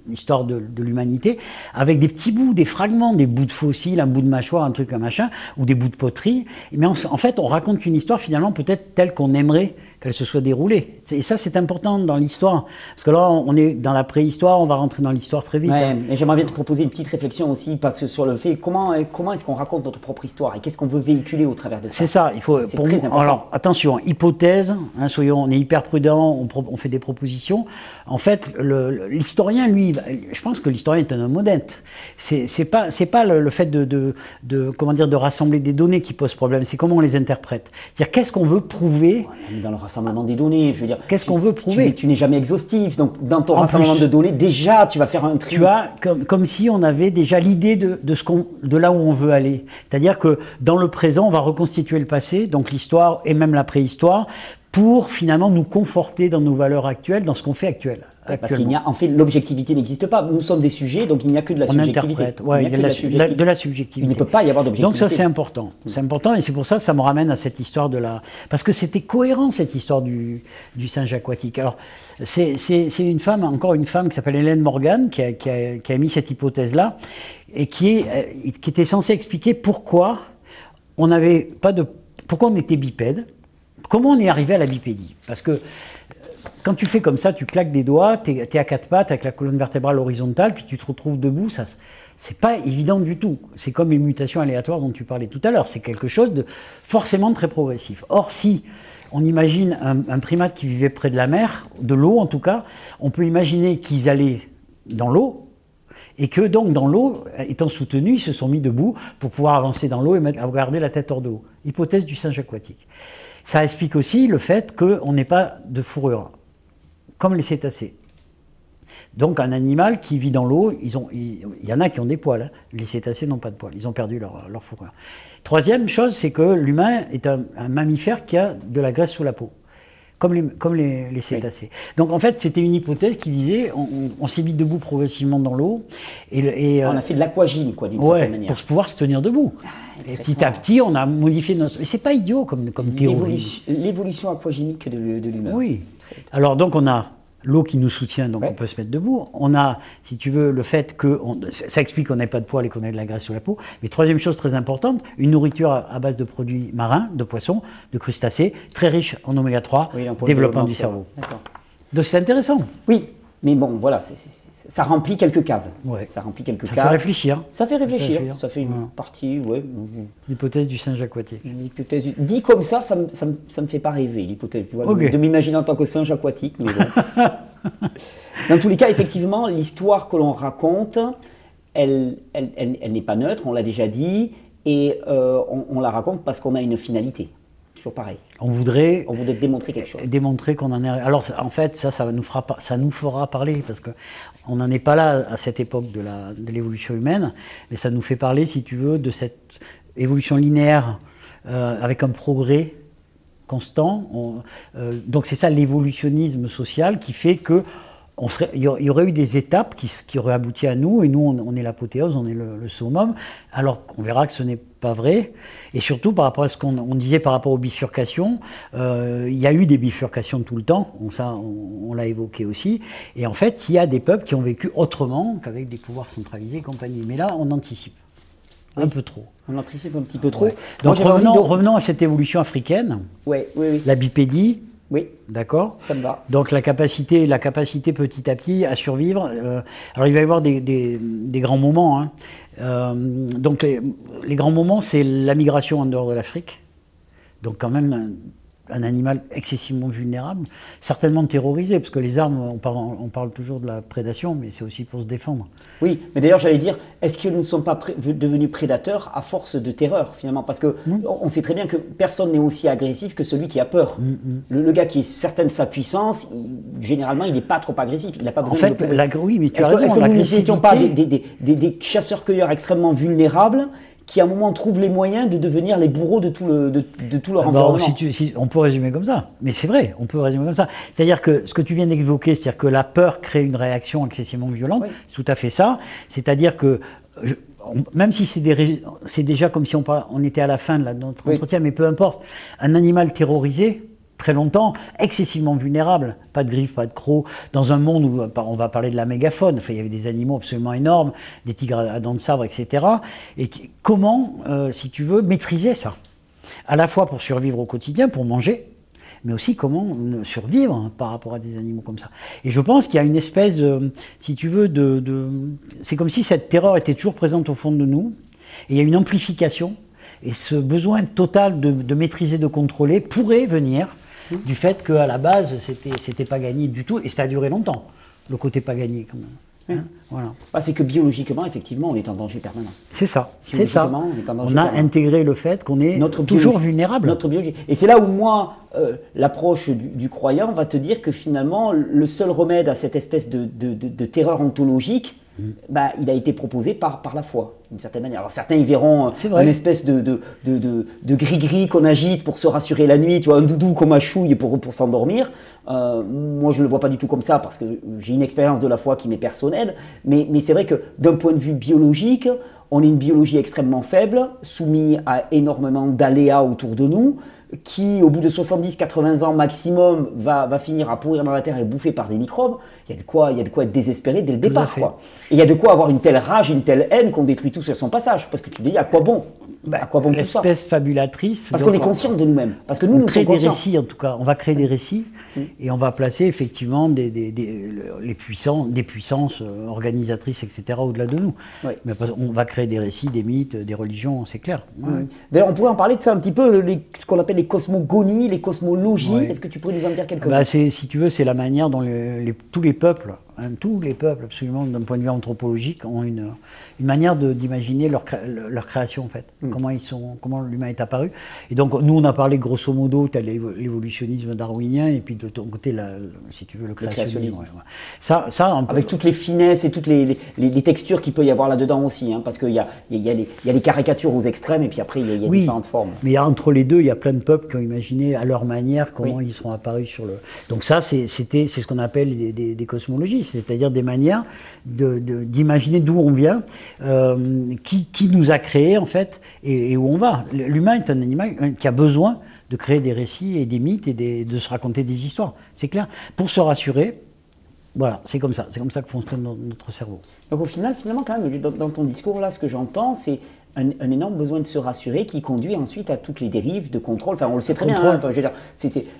l'histoire de l'humanité, avec des petits bouts, des fragments, des bouts de fossiles, un bout de mâchoire, un truc, un machin, ou des bouts de poterie. Mais en fait, on raconte une histoire finalement peut-être telle qu'on aimerait qu'elle se soit déroulée. Et ça, c'est important dans l'histoire. Parce que là, on est dans la préhistoire, on va rentrer dans l'histoire très vite. Ouais, Hein. mais j'aimerais bien te proposer une petite réflexion aussi parce que sur le fait comment est-ce qu'on raconte notre propre histoire et qu'est-ce qu'on veut véhiculer au travers de ça. C'est ça, il faut. C'est très important. Alors attention, hypothèse, hein, on est hyper prudent, on fait des propositions. En fait, l'historien, lui, je pense que l'historien est un homme honnête. C'est pas le fait comment dire, de rassembler des données qui pose problème, c'est comment on les interprète. C'est-à-dire qu'est-ce qu'on veut prouver. Ouais, même dans le rassemblement des données, je veux dire. Qu'est-ce qu'on veut prouver. Tu n'es jamais exhaustif, donc dans ton En rassemblement plus, de données, déjà tu vas faire un tri. Tu as comme si on avait déjà l'idée de là où on veut aller. C'est-à-dire que dans le présent, on va reconstituer le passé, donc l'histoire et même la préhistoire, pour finalement nous conforter dans nos valeurs actuelles, dans ce qu'on fait actuellement. Parce qu'il n'y a, en fait, l'objectivité n'existe pas. Nous sommes des sujets, donc il n'y a que de la subjectivité. Interprète, ouais, il y a de la subjectivité. Il ne peut pas y avoir d'objectivité. Donc ça, c'est important. C'est important, et c'est pour ça que ça me ramène à cette histoire de la... Parce que c'était cohérent, cette histoire du singe aquatique. Alors, c'est une femme, encore une femme, qui s'appelle Hélène Morgan, qui a émis cette hypothèse-là, et qui était censée expliquer pourquoi on était bipède, comment on est arrivé à la bipédie. Parce que quand tu fais comme ça, tu claques des doigts, tu es à quatre pattes avec la colonne vertébrale horizontale, puis tu te retrouves debout, ça c'est pas évident du tout. C'est comme les mutations aléatoires dont tu parlais tout à l'heure, c'est quelque chose de forcément très progressif. Or, si on imagine un primate qui vivait près de la mer, de l'eau en tout cas, on peut imaginer qu'ils allaient dans l'eau, et que donc dans l'eau, étant soutenus, ils se sont mis debout pour pouvoir avancer dans l'eau et garder la tête hors de l'eau. Hypothèse du singe aquatique. Ça explique aussi le fait qu'on n'ait pas de fourrure, comme les cétacés. Donc un animal qui vit dans l'eau, il y en a qui ont des poils, hein. Les cétacés n'ont pas de poils, ils ont perdu leur fourrure. Troisième chose, c'est que l'humain est un mammifère qui a de la graisse sous la peau, comme les cétacés. Oui. Donc en fait, c'était une hypothèse qui disait on s'est mis debout progressivement dans l'eau. On a fait de l'aquagym, quoi, d'une certaine manière. Pour pouvoir se tenir debout. Et petit à petit, on a modifié notre... Mais c'est pas idiot comme théorie. L'évolution aquagymique de l'humain. Oui. Alors donc on a l'eau qui nous soutient, donc on peut se mettre debout. On a, si tu veux, le fait que... ça explique qu'on n'ait pas de poils et qu'on ait de la graisse sur la peau. Mais troisième chose très importante, une nourriture à base de produits marins, de poissons, de crustacés, très riche en oméga 3, développement du cerveau. Donc c'est intéressant. Oui, mais bon, voilà, ça remplit quelques cases. Ouais. Ça remplit quelques cases. Ça fait réfléchir. Ça fait réfléchir. Ça fait une partie, L'hypothèse du singe aquatique. L'hypothèse, dit comme ça me fait pas rêver, l'hypothèse. Tu vois, de m'imaginer en tant que singe aquatique. Mais bon. Dans tous les cas, effectivement, l'histoire que l'on raconte, elle n'est pas neutre, on l'a déjà dit. et on la raconte parce qu'on a une finalité. Toujours pareil. On voudrait démontrer quelque chose. Démontrer qu'on en est. Alors en fait, ça nous fera parler parce que on n'en est pas là à cette époque de l'évolution humaine, mais ça nous fait parler, si tu veux, de cette évolution linéaire avec un progrès constant. Donc c'est ça l'évolutionnisme social qui fait que il y aurait eu des étapes qui auraient abouti à nous, et nous on est l'apothéose, on est le summum, alors qu'on verra que ce n'est pas vrai. Et surtout par rapport à ce qu'on disait par rapport aux bifurcations, il y a eu des bifurcations tout le temps, on l'a évoqué aussi, et en fait il y a des peuples qui ont vécu autrement qu'avec des pouvoirs centralisés et compagnie. Mais là on anticipe un peu trop. On anticipe un petit peu trop. Ouais. Donc revenons à cette évolution africaine, la bipédie. Oui, d'accord. Ça me va. Donc la capacité petit à petit à survivre. Alors il va y avoir des grands moments. Hein. Donc les grands moments, c'est la migration en dehors de l'Afrique. Donc quand même un animal excessivement vulnérable, certainement terrorisé, parce que les armes, on parle toujours de la prédation, mais c'est aussi pour se défendre. Oui, mais d'ailleurs j'allais dire, est-ce que nous ne sommes pas devenus prédateurs à force de terreur finalement? Parce que on sait très bien que personne n'est aussi agressif que celui qui a peur. Le gars qui est certain de sa puissance, généralement il n'est pas trop agressif, il n'a pas besoin de... Oui, mais tu as raison. Est-ce que nous n'étions pas des chasseurs-cueilleurs extrêmement vulnérables qui à un moment trouvent les moyens de devenir les bourreaux de tout leur environnement? On peut résumer comme ça, mais c'est vrai, on peut résumer comme ça. C'est-à-dire que ce que tu viens d'évoquer, c'est-à-dire que la peur crée une réaction excessivement violente, c'est tout à fait ça. C'est-à-dire que, même si c'est déjà comme si on était à la fin de notre entretien, mais peu importe, un animal terrorisé, très longtemps, excessivement vulnérable, pas de griffes, pas de crocs, dans un monde où on va parler de la mégafaune, enfin, il y avait des animaux absolument énormes, des tigres à dents de sabre, etc. Et comment, si tu veux, maîtriser ça? À la fois pour survivre au quotidien, pour manger, mais aussi comment survivre par rapport à des animaux comme ça. Et je pense qu'il y a une espèce, si tu veux, c'est comme si cette terreur était toujours présente au fond de nous, et il y a une amplification, et ce besoin total de maîtriser, de contrôler pourrait venir du fait qu'à la base, c'était pas gagné du tout, et ça a duré longtemps, le côté pas gagné quand même. Hein, voilà. C'est que biologiquement, effectivement, on est en danger permanent. C'est ça, c'est ça. On a permanent. Intégré le fait qu'on est toujours vulnérable. Notre biologie. Et c'est là où moi, l'approche du croyant va te dire que finalement, le seul remède à cette espèce de terreur ontologique, il a été proposé par la foi, d'une certaine manière. Alors certains y verront une espèce de gris-gris qu'on agite pour se rassurer la nuit, tu vois, un doudou qu'on mâchouille pour s'endormir. Moi je ne le vois pas du tout comme ça parce que j'ai une expérience de la foi qui m'est personnelle, mais c'est vrai que d'un point de vue biologique, on est une biologie extrêmement faible, soumise à énormément d'aléas autour de nous, qui, au bout de 70-80 ans maximum, va finir à pourrir dans la terre et bouffer par des microbes. Il y a de quoi être désespéré dès le départ, quoi. Et il y a de quoi avoir une telle rage, une telle haine qu'on détruit tout sur son passage. Parce que tu te dis, à quoi bon? À quoi bon tout ça? L'espèce fabulatrice. Parce qu'on est conscient de nous-mêmes. Parce que nous sommes conscients. Des récits, en tout cas. On va créer des récits et on va placer effectivement des puissances organisatrices, etc. au-delà de nous. Oui. Mais on va créer des récits, des mythes, des religions, c'est clair. Oui. D'ailleurs, on pourrait en parler de ça un petit peu, ce qu'on appelle les cosmogonies, les cosmologies. Oui. Est-ce que tu pourrais nous en dire quelques mots? Si tu veux, c'est la manière dont tous les peuples, absolument, d'un point de vue anthropologique, ont une manière d'imaginer leur création, en fait. Comment l'humain est apparu. Et donc, nous, on a parlé grosso modo, tu as l'évolutionnisme darwinien, et puis de ton côté, si tu veux, le créationnisme. Ça, avec toutes les finesses et toutes les textures qu'il peut y avoir là-dedans aussi, hein, parce qu'il y a les caricatures aux extrêmes, et puis après, il y a différentes formes. Mais entre les deux, il y a plein de peuples qui ont imaginé à leur manière comment ils seront apparus sur le... Donc ça, c'est ce qu'on appelle des cosmologies, c'est-à-dire des manières d'imaginer d'où on vient, qui nous a créés, en fait, et où on va. L'humain est un animal qui a besoin de créer des récits et des mythes et de se raconter des histoires, c'est clair. Pour se rassurer, voilà, c'est comme ça que fonctionne notre cerveau. Donc au final, finalement, quand même, dans ton discours, là, ce que j'entends, c'est un énorme besoin de se rassurer qui conduit ensuite à toutes les dérives de contrôle. Enfin, on le sait très bien, hein, je veux dire,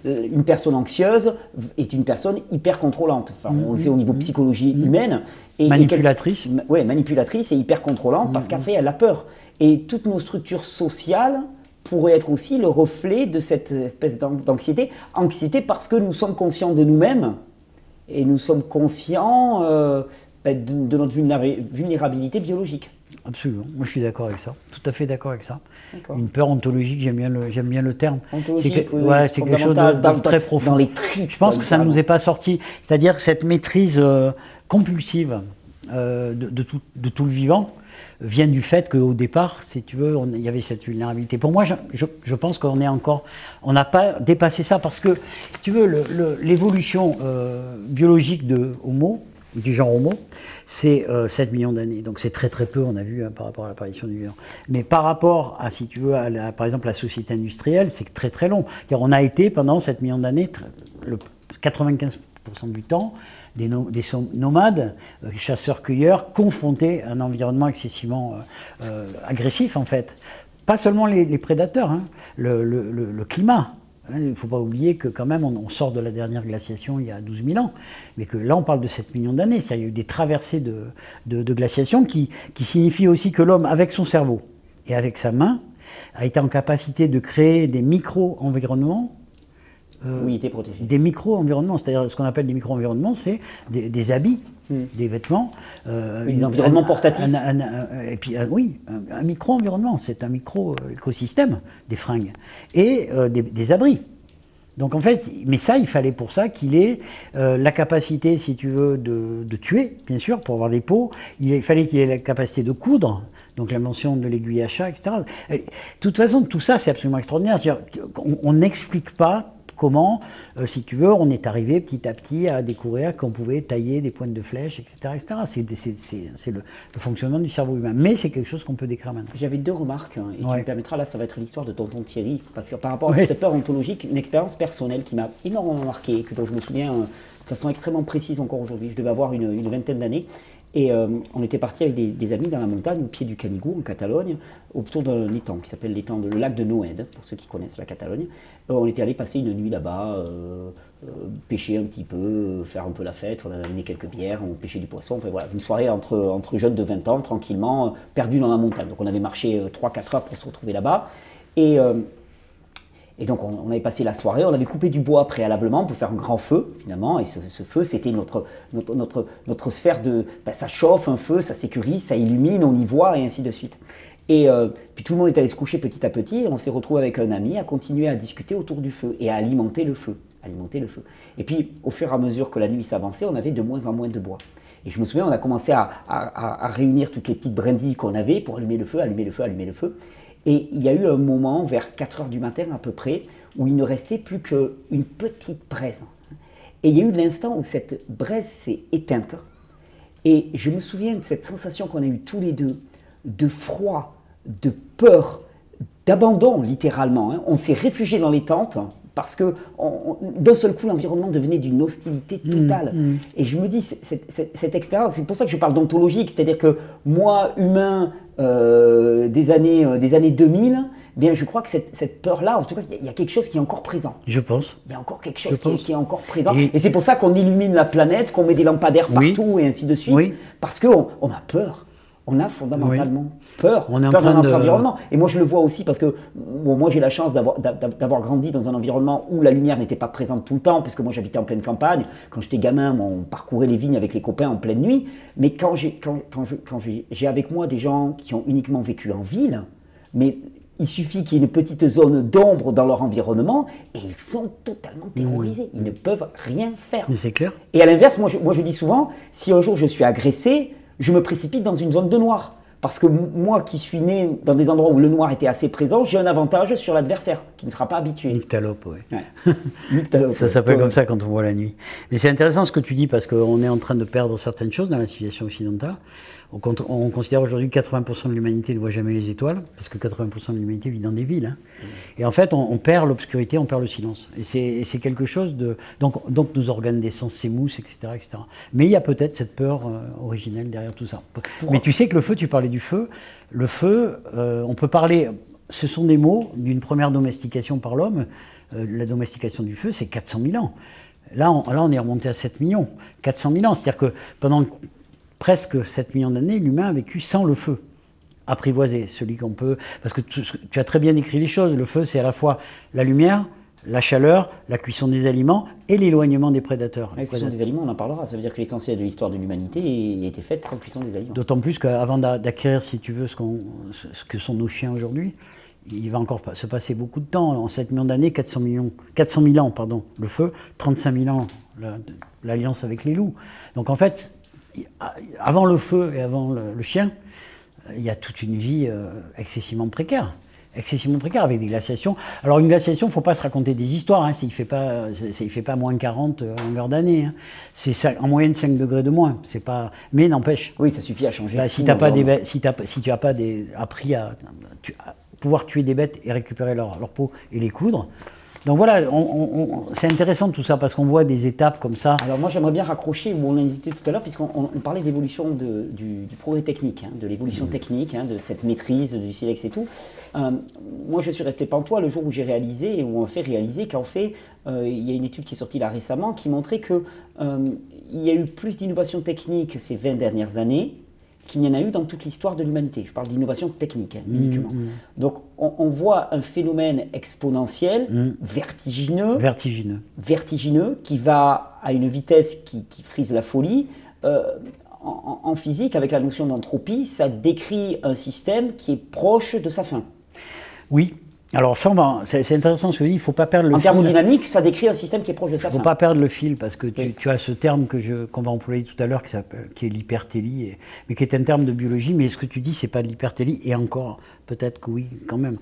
une personne anxieuse est une personne hyper contrôlante. Enfin, on le sait au niveau psychologie humaine. Manipulatrice. Oui, manipulatrice et hyper contrôlante parce qu'après, elle a peur. Et toutes nos structures sociales pourraient être aussi le reflet de cette espèce d'anxiété. Anxiété parce que nous sommes conscients de nous-mêmes et nous sommes conscients de notre vulnérabilité biologique. Absolument. Moi, je suis d'accord avec ça. Tout à fait d'accord avec ça. Une peur ontologique, j'aime bien le terme. Ontologique, c'est quelque chose de très profond. Dans les tripes. Je pense que ça ne nous est pas sorti. C'est-à-dire cette maîtrise compulsive de tout le vivant vient du fait qu'au départ, si tu veux, il y avait cette vulnérabilité. Pour moi, je pense qu'on n'a pas dépassé ça parce que, si tu veux, l'évolution biologique du genre Homo, c'est 7 millions d'années. Donc c'est très très peu, on a vu, par rapport à l'apparition du vivant. Mais par rapport à, si tu veux, par exemple, la société industrielle, c'est très très long. Car on a été, pendant 7 millions d'années, 95% du temps, des nomades, chasseurs-cueilleurs, confrontés à un environnement excessivement agressif, en fait. Pas seulement les prédateurs, hein, le climat. Il ne faut pas oublier que quand même on sort de la dernière glaciation il y a 12 000 ans, mais que là on parle de 7 millions d'années, il y a eu des traversées de glaciation qui signifient aussi que l'homme, avec son cerveau et avec sa main, a été en capacité de créer des micro-environnements. Oui, il était protégé. Des micro-environnements, c'est-à-dire ce qu'on appelle des micro-environnements, c'est des habits, des vêtements. Des environnements portatifs. Et puis, oui, un micro-environnement, c'est un micro-écosystème, des fringues. Et des abris. Donc en fait, mais ça, il fallait pour ça qu'il ait la capacité, si tu veux, de tuer, bien sûr, pour avoir des peaux. Il fallait qu'il ait la capacité de coudre, donc la mention de l'aiguille à chat, etc. De toute façon, tout ça, c'est absolument extraordinaire. On n'explique pas comment, si tu veux, on est arrivé petit à petit à découvrir qu'on pouvait tailler des pointes de flèches, etc. C'est le fonctionnement du cerveau humain. Mais c'est quelque chose qu'on peut décrire maintenant. J'avais 2 remarques, et tu me permettras, là, ça va être l'histoire de tonton Thierry. Parce que par rapport à cette peur ontologique, une expérience personnelle qui m'a énormément marqué, dont je me souviens de façon extrêmement précise encore aujourd'hui. Je devais avoir une vingtaine d'années. Et on était parti avec des amis dans la montagne, au pied du Canigou, en Catalogne, autour d'un étang qui s'appelle le lac de Noède, pour ceux qui connaissent la Catalogne. On était allé passer une nuit là-bas, pêcher un petit peu, faire un peu la fête, on a amené quelques bières, on pêchait du poisson. Enfin, voilà, une soirée entre jeunes de 20 ans, tranquillement, perdus dans la montagne. Donc on avait marché 3-4 heures pour se retrouver là-bas. Et donc on avait passé la soirée, on avait coupé du bois préalablement pour faire un grand feu finalement, et ce feu c'était notre sphère de... ça chauffe un feu, ça sécurise, ça illumine, on y voit et ainsi de suite. Et puis tout le monde est allé se coucher petit à petit, et on s'est retrouvé avec un ami à continuer à discuter autour du feu et à alimenter le feu. Et puis au fur et à mesure que la nuit s'avançait, on avait de moins en moins de bois. Et je me souviens, on a commencé à réunir toutes les petites brindilles qu'on avait pour allumer le feu. Et il y a eu un moment, vers 4 heures du matin à peu près, où il ne restait plus qu'une petite braise. Et il y a eu l'instant où cette braise s'est éteinte. Et je me souviens de cette sensation qu'on a eue tous les deux, de froid, de peur, d'abandon littéralement. On s'est réfugiés dans les tentes, parce que d'un seul coup, l'environnement devenait d'une hostilité totale. Et je me dis, cette expérience, c'est pour ça que je parle d'ontologique, c'est-à-dire que moi, humain des années 2000, bien, je crois que cette peur-là, en tout cas, il y a quelque chose qui est encore présent. Je pense. Il y a encore quelque chose qui est encore présent. Et c'est pour ça qu'on illumine la planète, qu'on met des lampadaires partout et ainsi de suite, parce qu'on a peur. On a fondamentalement peur de notre environnement. Et moi, je le vois aussi parce que moi, j'ai la chance d'avoir grandi dans un environnement où la lumière n'était pas présente tout le temps, puisque moi, j'habitais en pleine campagne. Quand j'étais gamin, on parcourait les vignes avec les copains en pleine nuit. Mais quand j'ai avec moi des gens qui ont uniquement vécu en ville, mais il suffit qu'il y ait une petite zone d'ombre dans leur environnement et ils sont totalement terrorisés. Ils ne peuvent rien faire. Mais c'est clair. Et à l'inverse, moi, je dis souvent, si un jour je suis agressé, je me précipite dans une zone de noir. Parce que moi qui suis né dans des endroits où le noir était assez présent, j'ai un avantage sur l'adversaire, qui ne sera pas habitué. Nyctalope, oui. Nyctalope, ça s'appelle comme ça quand on voit la nuit. Mais c'est intéressant ce que tu dis, parce qu'on est en train de perdre certaines choses dans la civilisation occidentale. On considère aujourd'hui que 80% de l'humanité ne voit jamais les étoiles, parce que 80% de l'humanité vit dans des villes. Et en fait, on perd l'obscurité, on perd le silence. Et c'est quelque chose de... Donc nos organes des sens s'émoussent, etc., etc. Mais il y a peut-être cette peur originelle derrière tout ça. Mais tu sais que le feu, tu parlais du feu. Le feu, on peut parler... Ce sont des mots d'une première domestication par l'homme. La domestication du feu, c'est 400 000 ans. Là, on est remonté à 7 millions. 400 000 ans, c'est-à-dire que pendant... presque 7 millions d'années, l'humain a vécu sans le feu, apprivoisé, celui qu'on peut... Parce que tu as très bien décrit les choses, le feu c'est à la fois la lumière, la chaleur, la cuisson des aliments et l'éloignement des prédateurs. La cuisson des aliments, on en parlera. Ça veut dire que l'essentiel de l'histoire de l'humanité était faite sans cuisson des aliments. D'autant plus qu'avant d'acquérir, si tu veux, ce que sont nos chiens aujourd'hui, il va encore se passer beaucoup de temps. En 7 millions d'années, 400 000 ans, pardon, le feu, 35 000 ans, l'alliance avec les loups. Donc en fait, avant le feu et avant le chien, il y a toute une vie excessivement précaire avec des glaciations. Alors une glaciation, il ne faut pas se raconter des histoires, hein, il ne fait pas moins 40 en longueur d'année. Hein. C'est en moyenne 5 degrés de moins. Mais n'empêche. Oui, ça suffit à changer. Si tu n'as pas, appris à pouvoir tuer des bêtes et récupérer leur peau et les coudre. Donc voilà, c'est intéressant tout ça parce qu'on voit des étapes comme ça. Alors moi j'aimerais bien raccrocher où on l'a dit tout à l'heure puisqu'on parlait d'évolution du progrès technique, hein, de l'évolution technique, hein, de cette maîtrise du silex et tout. Moi je suis resté pantois le jour où j'ai réalisé, où on m'a fait réaliser qu'en fait il y a une étude qui est sortie là récemment qui montrait que il y a eu plus d'innovation technique ces 20 dernières années qu'il n'y en a eu dans toute l'histoire de l'humanité. Je parle d'innovation technique, hein, uniquement. Donc on voit un phénomène exponentiel, vertigineux, qui va à une vitesse qui frise la folie. En physique, avec la notion d'entropie, ça décrit un système qui est proche de sa fin. Oui. Alors ça, c'est intéressant ce que tu dis, il ne faut pas perdre le fil. En thermodynamique, ça décrit un système qui est proche de sa fin. Il ne faut pas perdre le fil parce que tu as ce terme qu'on va employer tout à l'heure qui est l'hypertélie, mais qui est un terme de biologie, mais ce que tu dis, ce n'est pas de l'hypertélie, et encore, peut-être que oui, quand même.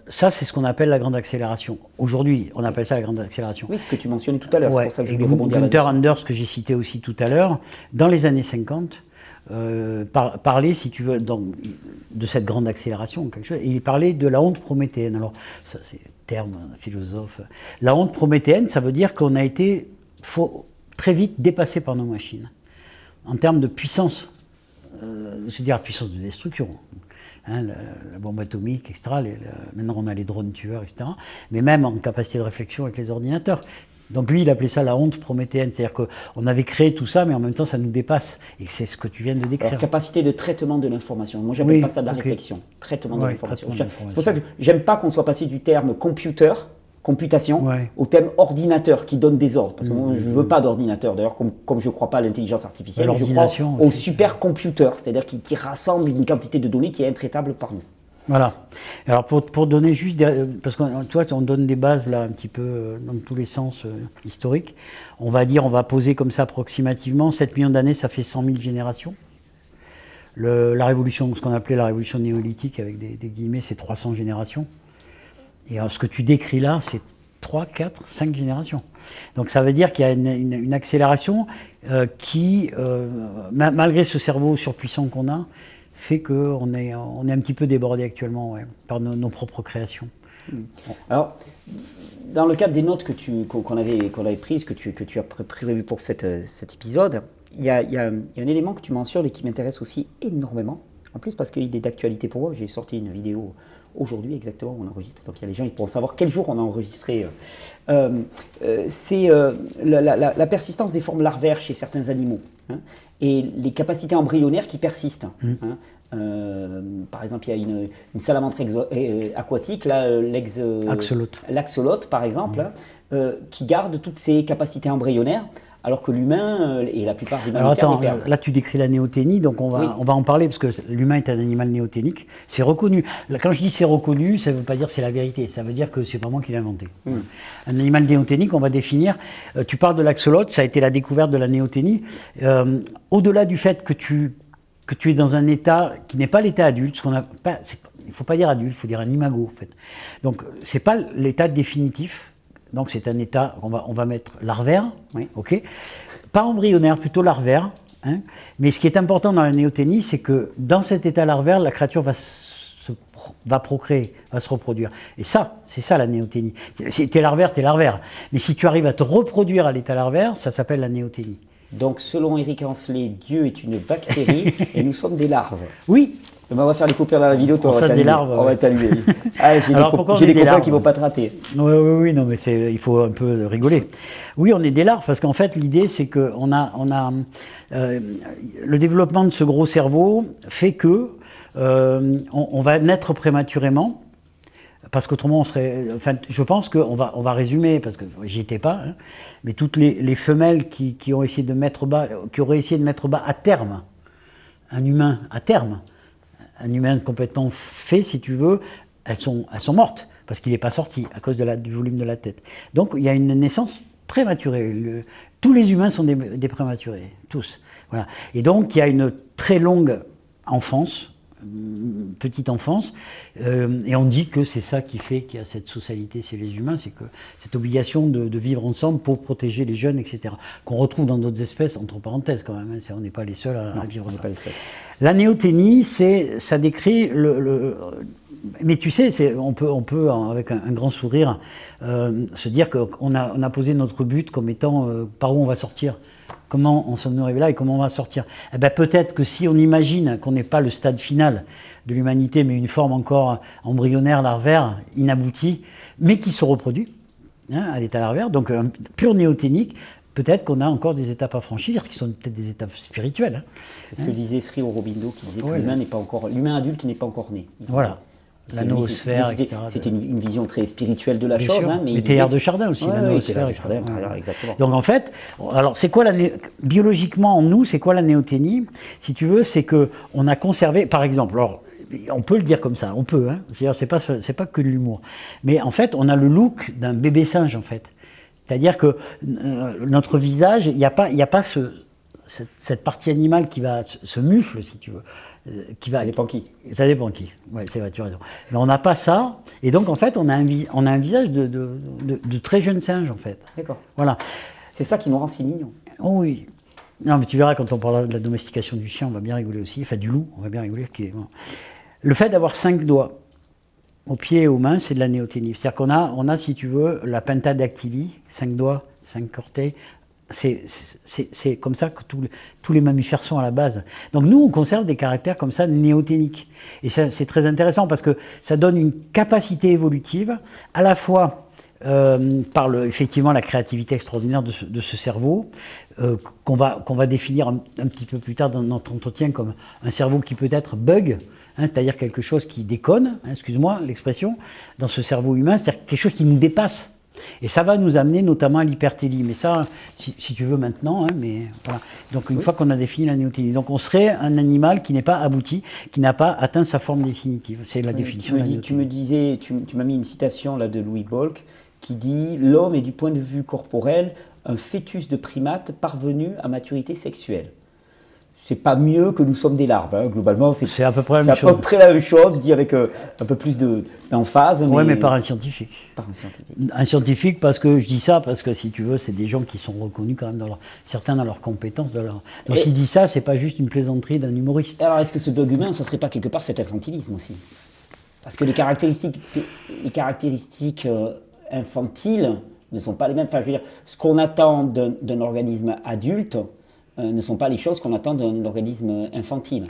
Ça, c'est ce qu'on appelle la grande accélération. Aujourd'hui, on appelle ça la grande accélération. Oui, ce que tu mentionnais tout à l'heure, c'est pour ça que je voulais rebondir là-dessus. Günther Anders, que j'ai cité aussi tout à l'heure, dans les années 50, parler, si tu veux, de cette grande accélération, quelque chose. Et il parlait de la honte prométhéenne. Alors, ça, c'est terme philosophe. La honte prométhéenne, ça veut dire qu'on a été très vite dépassé par nos machines. En termes de puissance, je veux dire, puissance de destruction. Hein, la bombe atomique, etc. Maintenant, on a les drones tueurs, etc. Mais même en capacité de réflexion avec les ordinateurs. Donc lui, il appelait ça la honte prométhéenne, c'est-à-dire qu'on avait créé tout ça, mais en même temps, ça nous dépasse. Et c'est ce que tu viens de décrire. Alors, capacité de traitement de l'information. Moi, j'appelle pas ça de la réflexion. Traitement de l'information. C'est pour ça que j'aime pas qu'on soit passé du terme computation, au terme ordinateur qui donne des ordres. Parce que moi, je ne veux pas d'ordinateur. D'ailleurs, comme je ne crois pas à l'intelligence artificielle, je crois au supercomputer, c'est-à-dire qui rassemble une quantité de données qui est intraitable par nous. Voilà. Alors pour donner juste, parce que toi on donne des bases là un petit peu dans tous les sens historiques, on va poser comme ça approximativement 7 millions d'années, ça fait 100 000 générations. La révolution, ce qu'on appelait la révolution néolithique avec des guillemets, c'est 300 générations. Et alors, ce que tu décris là, c'est 3, 4, 5 générations. Donc ça veut dire qu'il y a une accélération qui, malgré ce cerveau surpuissant qu'on a, fait qu'on est un petit peu débordé actuellement par nos propres créations. Alors, dans le cadre des notes qu'on avait prises, que tu as prévues pour cet épisode, il y a un élément que tu mentionnes et qui m'intéresse aussi énormément, en plus parce qu'il est d'actualité pour moi. J'ai sorti une vidéo aujourd'hui exactement où on enregistre, donc il y a les gens qui pourront savoir quel jour on a enregistré. C'est la persistance des formes larvaires chez certains animaux, hein, et les capacités embryonnaires qui persistent. Hein. Par exemple, il y a une salamandre aquatique, l'axolote par exemple, qui garde toutes ses capacités embryonnaires, alors que l'humain et la plupart des mammifères les perdent. Là tu décris la néoténie, donc on va en parler parce que l'humain est un animal néoténique, c'est reconnu. Quand je dis c'est reconnu, ça ne veut pas dire c'est la vérité, ça veut dire que c'est pas moi qui l'ai inventé. Un animal néoténique, on va définir, tu parles de l'axolote, ça a été la découverte de la néoténie, au-delà du fait que tu es dans un état qui n'est pas l'état adulte, il ne faut pas dire adulte, il faut dire un imago en fait. Donc ce n'est pas l'état définitif. Donc c'est un état, on va mettre larvaire, ok, pas embryonnaire, plutôt larvaire. Hein. Mais ce qui est important dans la néoténie, c'est que dans cet état larvaire, la créature va procréer, va se reproduire. Et ça, c'est ça la néoténie. Si tu es larvaire. Mais si tu arrives à te reproduire à l'état larvaire, ça s'appelle la néoténie. Donc selon Eric Ancelet, Dieu est une bactérie et nous sommes des larves. Oui. On va faire les coupures dans la vidéo, on va t'allumer. J'ai des copains qui ne vont pas te rater. Oui, non, mais il faut un peu rigoler. Oui, on est des larves parce qu'en fait, l'idée, c'est que le développement de ce gros cerveau fait que on va naître prématurément. Parce qu'autrement, on serait. Enfin, je pense qu'on va résumer, parce que j'y étais pas, hein, mais toutes les femelles qui ont essayé de mettre bas, qui auraient essayé de mettre bas à terme un humain, un humain complètement fait, si tu veux, elles sont mortes, parce qu'il n'est pas sorti à cause du volume de la tête. Donc, il y a une naissance prématurée. Tous les humains sont des prématurés, tous. Voilà. Et donc, il y a une très longue enfance, petite enfance, et on dit que c'est ça qui fait qu'il y a cette socialité chez les humains, c'est que cette obligation de vivre ensemble pour protéger les jeunes, etc., qu'on retrouve dans d'autres espèces, entre parenthèses quand même, hein, on n'est pas les seuls à vivre ça. La néoténie, ça décrit mais tu sais, on peut avec un grand sourire, se dire qu'on a posé notre but comme étant par où on va sortir. Comment en sommes-nous arrivés là et comment on va sortir? Eh ben, peut-être que si on imagine qu'on n'est pas le stade final de l'humanité, mais une forme encore embryonnaire, larvaire, inaboutie, mais qui se reproduit, hein, à l'état larvaire, donc pur néoténique, peut-être qu'on a encore des étapes à franchir, qui sont peut-être des étapes spirituelles. Hein. C'est ce que disait Sri Aurobindo, qui disait que l'humain adulte n'est pas encore né. Voilà. La noosphère, etc. C'était une vision très spirituelle de la chose. Hein, mais Théard de Chardin aussi, la noosphère. Exactement. Donc en fait, alors c'est quoi biologiquement en nous, c'est quoi la néoténie? Si tu veux, c'est que on a conservé, par exemple, alors on peut le dire comme ça, on peut, hein, c'est pas que de l'humour, mais en fait, on a le look d'un bébé singe en fait. C'est-à-dire que notre visage, il n'y a pas cette partie animale qui va se mufle, si tu veux. Ça dépend qui. Ça dépend qui. Ouais, c'est vrai, tu as raison. Mais on n'a pas ça, et donc en fait, on a un visage de très jeune singe en fait. D'accord. Voilà. C'est ça qui nous rend si mignons. Oh oui. Non, mais tu verras quand on parlera de la domestication du chien, on va bien rigoler aussi. Enfin, du loup, on va bien rigoler. Bon. Le fait d'avoir 5 doigts aux pieds et aux mains, c'est de la néoténie. C'est-à-dire qu'on a, si tu veux, la pentadactylie, 5 doigts, 5 orteils. C'est comme ça que tous les mammifères sont à la base. Donc nous, on conserve des caractères comme ça néoténiques. Et ça, c'est très intéressant parce que ça donne une capacité évolutive, à la fois par effectivement la créativité extraordinaire de ce cerveau, qu'on va définir un petit peu plus tard dans notre entretien comme un cerveau qui peut être bug, hein, c'est-à-dire quelque chose qui déconne, hein, excuse-moi l'expression, dans ce cerveau humain, c'est-à-dire quelque chose qui nous dépasse. Et ça va nous amener notamment à l'hypertélie. Mais ça, si tu veux maintenant, hein, mais voilà. Donc une fois qu'on a défini la néoténie, donc on serait un animal qui n'est pas abouti, qui n'a pas atteint sa forme définitive. C'est la définition de la néoténie. Tu m'as mis une citation là de Louis Bolk qui dit « L'homme est du point de vue corporel un fœtus de primate parvenu à maturité sexuelle ». C'est pas mieux que nous sommes des larves, hein. Globalement, c'est à peu près la même chose, dit avec un peu plus d'emphase. Oui, mais par un scientifique. Par un scientifique. Un scientifique, parce que je dis ça, parce que si tu veux, c'est des gens qui sont reconnus quand même, certains dans leurs compétences. Donc s'il dit ça, c'est pas juste une plaisanterie d'un humoriste. Alors est-ce que ce dog humain, ce serait pas quelque part cet infantilisme aussi? Parce que les caractéristiques infantiles ne sont pas les mêmes. Enfin, je veux dire, ce qu'on attend d'un organisme adulte ne sont pas les choses qu'on attend d'un organisme infantile.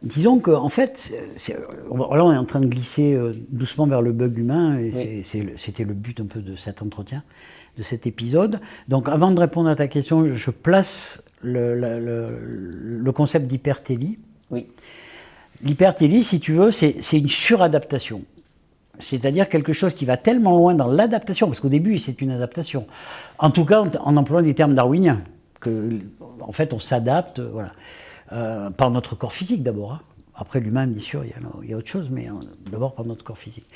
Disons qu'en fait, là on est en train de glisser doucement vers le bug humain, et c'était le but un peu de cet entretien, de cet épisode. Donc avant de répondre à ta question, je place le concept d'hypertélie. Oui. L'hypertélie, si tu veux, c'est une suradaptation. C'est-à-dire quelque chose qui va tellement loin dans l'adaptation, parce qu'au début c'est une adaptation, en tout cas en employant des termes darwiniens, en fait on s'adapte, voilà. Par notre corps physique d'abord. Hein. Après l'humain, bien sûr, il y a autre chose, mais d'abord par notre corps physique.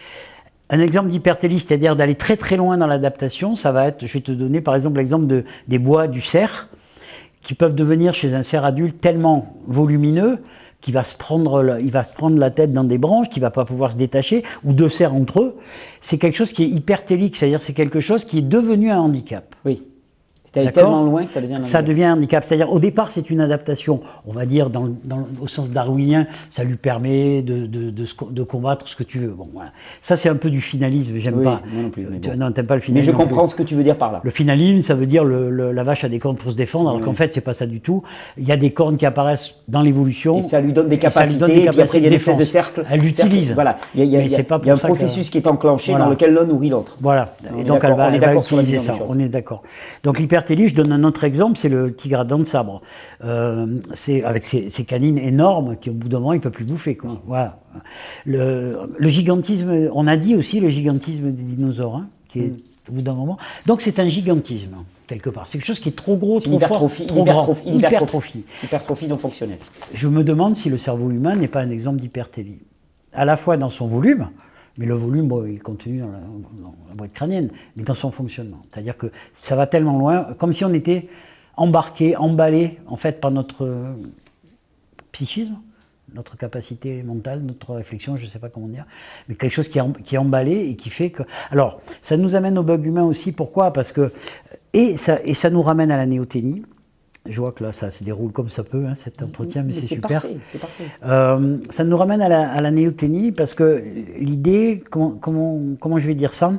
Un exemple d'hypertélie, c'est-à-dire d'aller très très loin dans l'adaptation, ça va être, je vais te donner par exemple l'exemple des bois du cerf, qui peuvent devenir chez un cerf adulte tellement volumineux qu'il va se prendre la tête dans des branches, qu'il ne va pas pouvoir se détacher, ou deux cerfs entre eux. C'est quelque chose qui est hypertélique, c'est-à-dire c'est quelque chose qui est devenu un handicap. Oui. C'est tellement loin que ça devient un handicap. Ça devient un handicap. C'est-à-dire, au départ, c'est une adaptation. On va dire, au sens darwinien, ça lui permet de combattre ce que tu veux. Bon, voilà. Ça, c'est un peu du finalisme. J'aime pas. Moi non plus. Non, t'aimes pas le finalisme. Mais je comprends ce que tu veux dire par là. Le finalisme, ça veut dire la vache a des cornes pour se défendre, alors qu'en fait, c'est pas ça du tout. Il y a des cornes qui apparaissent dans l'évolution. Et ça lui donne des capacités. Et puis après, il y a des espèces de cercles. Elle l'utilise. Voilà. Il y a un processus qui est enclenché dans lequel l'un nourrit l'autre. Voilà. Et donc, elle va utiliser ça. On est d'accord. Donc, l'hypertélie, l'hypertélie, je donne un autre exemple, c'est le tigre à dents de sabre. C'est avec ses canines énormes qui, au bout d'un moment, il ne peut plus bouffer, quoi. Voilà. Le gigantisme, on a dit aussi le gigantisme des dinosaures, hein, qui est au bout d'un moment. Donc c'est un gigantisme, quelque part. C'est quelque chose qui est trop gros, trop fort, trop grand. Hypertrophie non fonctionnelle. Je me demande si le cerveau humain n'est pas un exemple d'hypertélie. À la fois dans son volume, mais le volume, bon, il est contenu dans la boîte crânienne, mais dans son fonctionnement. C'est-à-dire que ça va tellement loin, comme si on était embarqué, emballé, en fait, par notre psychisme, notre capacité mentale, notre réflexion, je ne sais pas comment dire, mais quelque chose qui est emballé et qui fait que... Alors, ça nous amène au bug humain aussi, pourquoi? Parce que... Et ça nous ramène à la néothénie. Je vois que là, ça se déroule comme ça peut, hein, cet entretien, mais c'est super. C'est parfait. Ça nous ramène à la néothénie, parce que l'idée, comment je vais dire ça?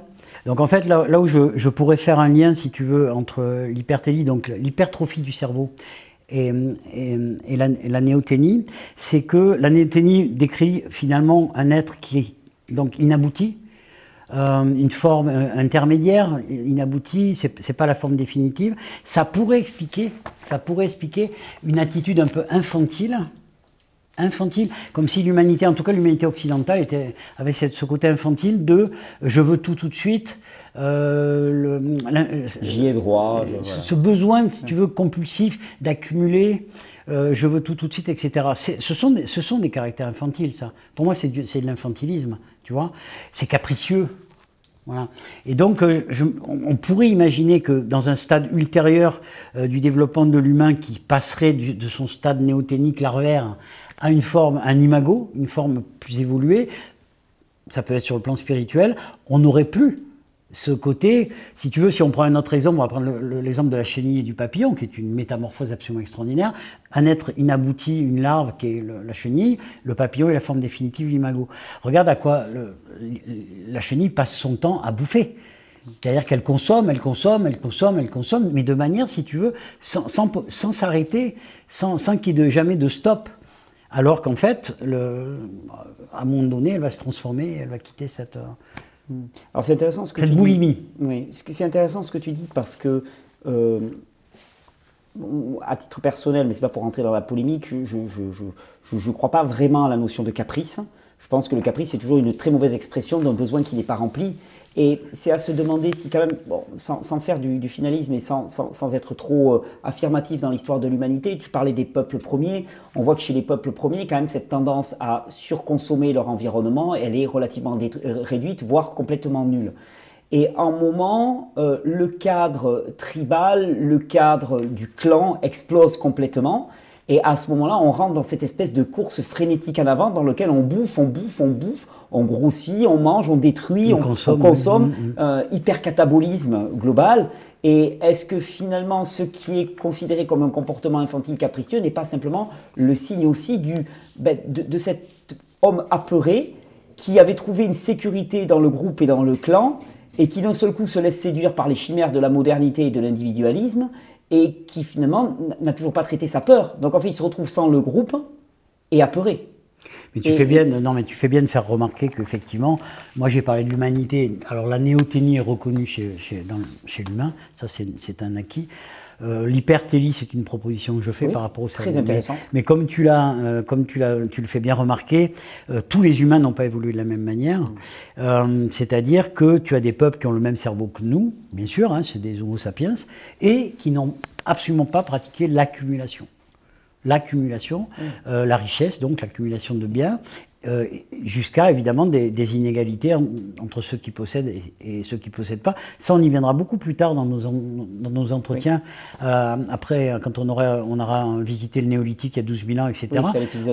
Donc en fait, là où je pourrais faire un lien, si tu veux, entre l'hypertélie, donc l'hypertrophie du cerveau, et la néothénie, c'est que la néothénie décrit finalement un être qui est donc inabouti, une forme intermédiaire, inaboutie, c'est pas la forme définitive. Ça pourrait expliquer une attitude un peu infantile, comme si l'humanité, en tout cas l'humanité occidentale, avait ce côté infantile de je veux tout de suite. J'y ai droit. Ce besoin, si tu veux, compulsif d'accumuler. Je veux tout de suite, etc. Ce sont des caractères infantiles, ça. Pour moi, c'est de l'infantilisme, tu vois. C'est capricieux. Voilà. Et donc, on pourrait imaginer que dans un stade ultérieur du développement de l'humain qui passerait de son stade néothénique larvaire à une forme, un imago, une forme plus évoluée, ça peut être sur le plan spirituel, on n'aurait plus ce côté, si tu veux, si on prend un autre exemple, on va prendre l'exemple de la chenille et du papillon, qui est une métamorphose absolument extraordinaire. Un être inabouti, une larve qui est la chenille, le papillon est la forme définitive, l'imago. Regarde à quoi la chenille passe son temps à bouffer. C'est-à-dire qu'elle consomme, mais de manière, si tu veux, sans s'arrêter, sans qu'il y ait jamais de stop. Alors qu'en fait, à un moment donné, elle va se transformer, elle va quitter cette... Alors c'est intéressant ce que cette tu boulimie. dis. Oui, c'est intéressant ce que tu dis parce que, à titre personnel, mais c'est pas pour rentrer dans la polémique, je crois pas vraiment à la notion de caprice. Je pense que le caprice est toujours une très mauvaise expression d'un besoin qui n'est pas rempli. Et c'est à se demander si quand même, bon, sans faire du finalisme et sans être trop affirmatif dans l'histoire de l'humanité, tu parlais des peuples premiers, on voit que chez les peuples premiers, quand même, cette tendance à surconsommer leur environnement, elle est relativement réduite, voire complètement nulle. Et en moment, le cadre tribal, le cadre du clan explose complètement. Et à ce moment-là, on rentre dans cette espèce de course frénétique en avant dans lequel on bouffe, on grossit, on mange, on détruit, on consomme, hypercatabolisme global. Et est-ce que finalement, ce qui est considéré comme un comportement infantile capricieux n'est pas simplement le signe aussi de cet homme apeuré qui avait trouvé une sécurité dans le groupe et dans le clan et qui d'un seul coup se laisse séduire par les chimères de la modernité et de l'individualisme et qui finalement n'a toujours pas traité sa peur. Donc en fait, il se retrouve sans le groupe et apeuré. Mais tu fais bien de faire remarquer qu'effectivement, moi j'ai parlé de l'humanité, alors la néothénie est reconnue chez l'humain, ça c'est un acquis. L'hypertélie, c'est une proposition que je fais par rapport au cerveau. Très intéressante. Mais comme tu le fais bien remarquer, tous les humains n'ont pas évolué de la même manière. C'est-à-dire que tu as des peuples qui ont le même cerveau que nous, bien sûr, hein, c'est des Homo sapiens, et qui n'ont absolument pas pratiqué l'accumulation. La richesse, donc l'accumulation de biens, jusqu'à évidemment des inégalités entre ceux qui possèdent et ceux qui ne possèdent pas. Ça, on y viendra beaucoup plus tard dans nos entretiens, après, quand on aura visité le néolithique il y a 12 000 ans, etc. Oui,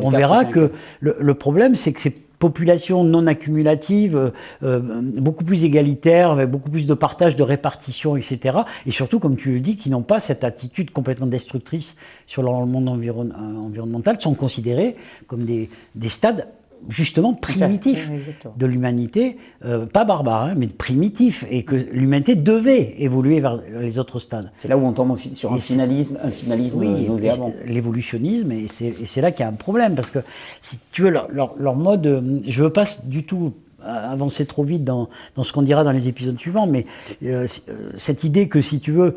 on verra que le problème, c'est que ces populations non accumulatives, beaucoup plus égalitaires, avec beaucoup plus de partage, de répartition, etc. Et surtout, comme tu le dis, qui n'ont pas cette attitude complètement destructrice sur le monde environnemental, sont considérés comme des stades justement primitif de l'humanité, pas barbare, hein, mais primitif, et que l'humanité devait évoluer vers les autres stades. C'est là où on tombe sur un finalisme nauséabond. L'évolutionnisme, et c'est là qu'il y a un problème, parce que si tu veux, leur mode, je veux pas du tout avancer trop vite dans ce qu'on dira dans les épisodes suivants, mais cette idée que, si tu veux,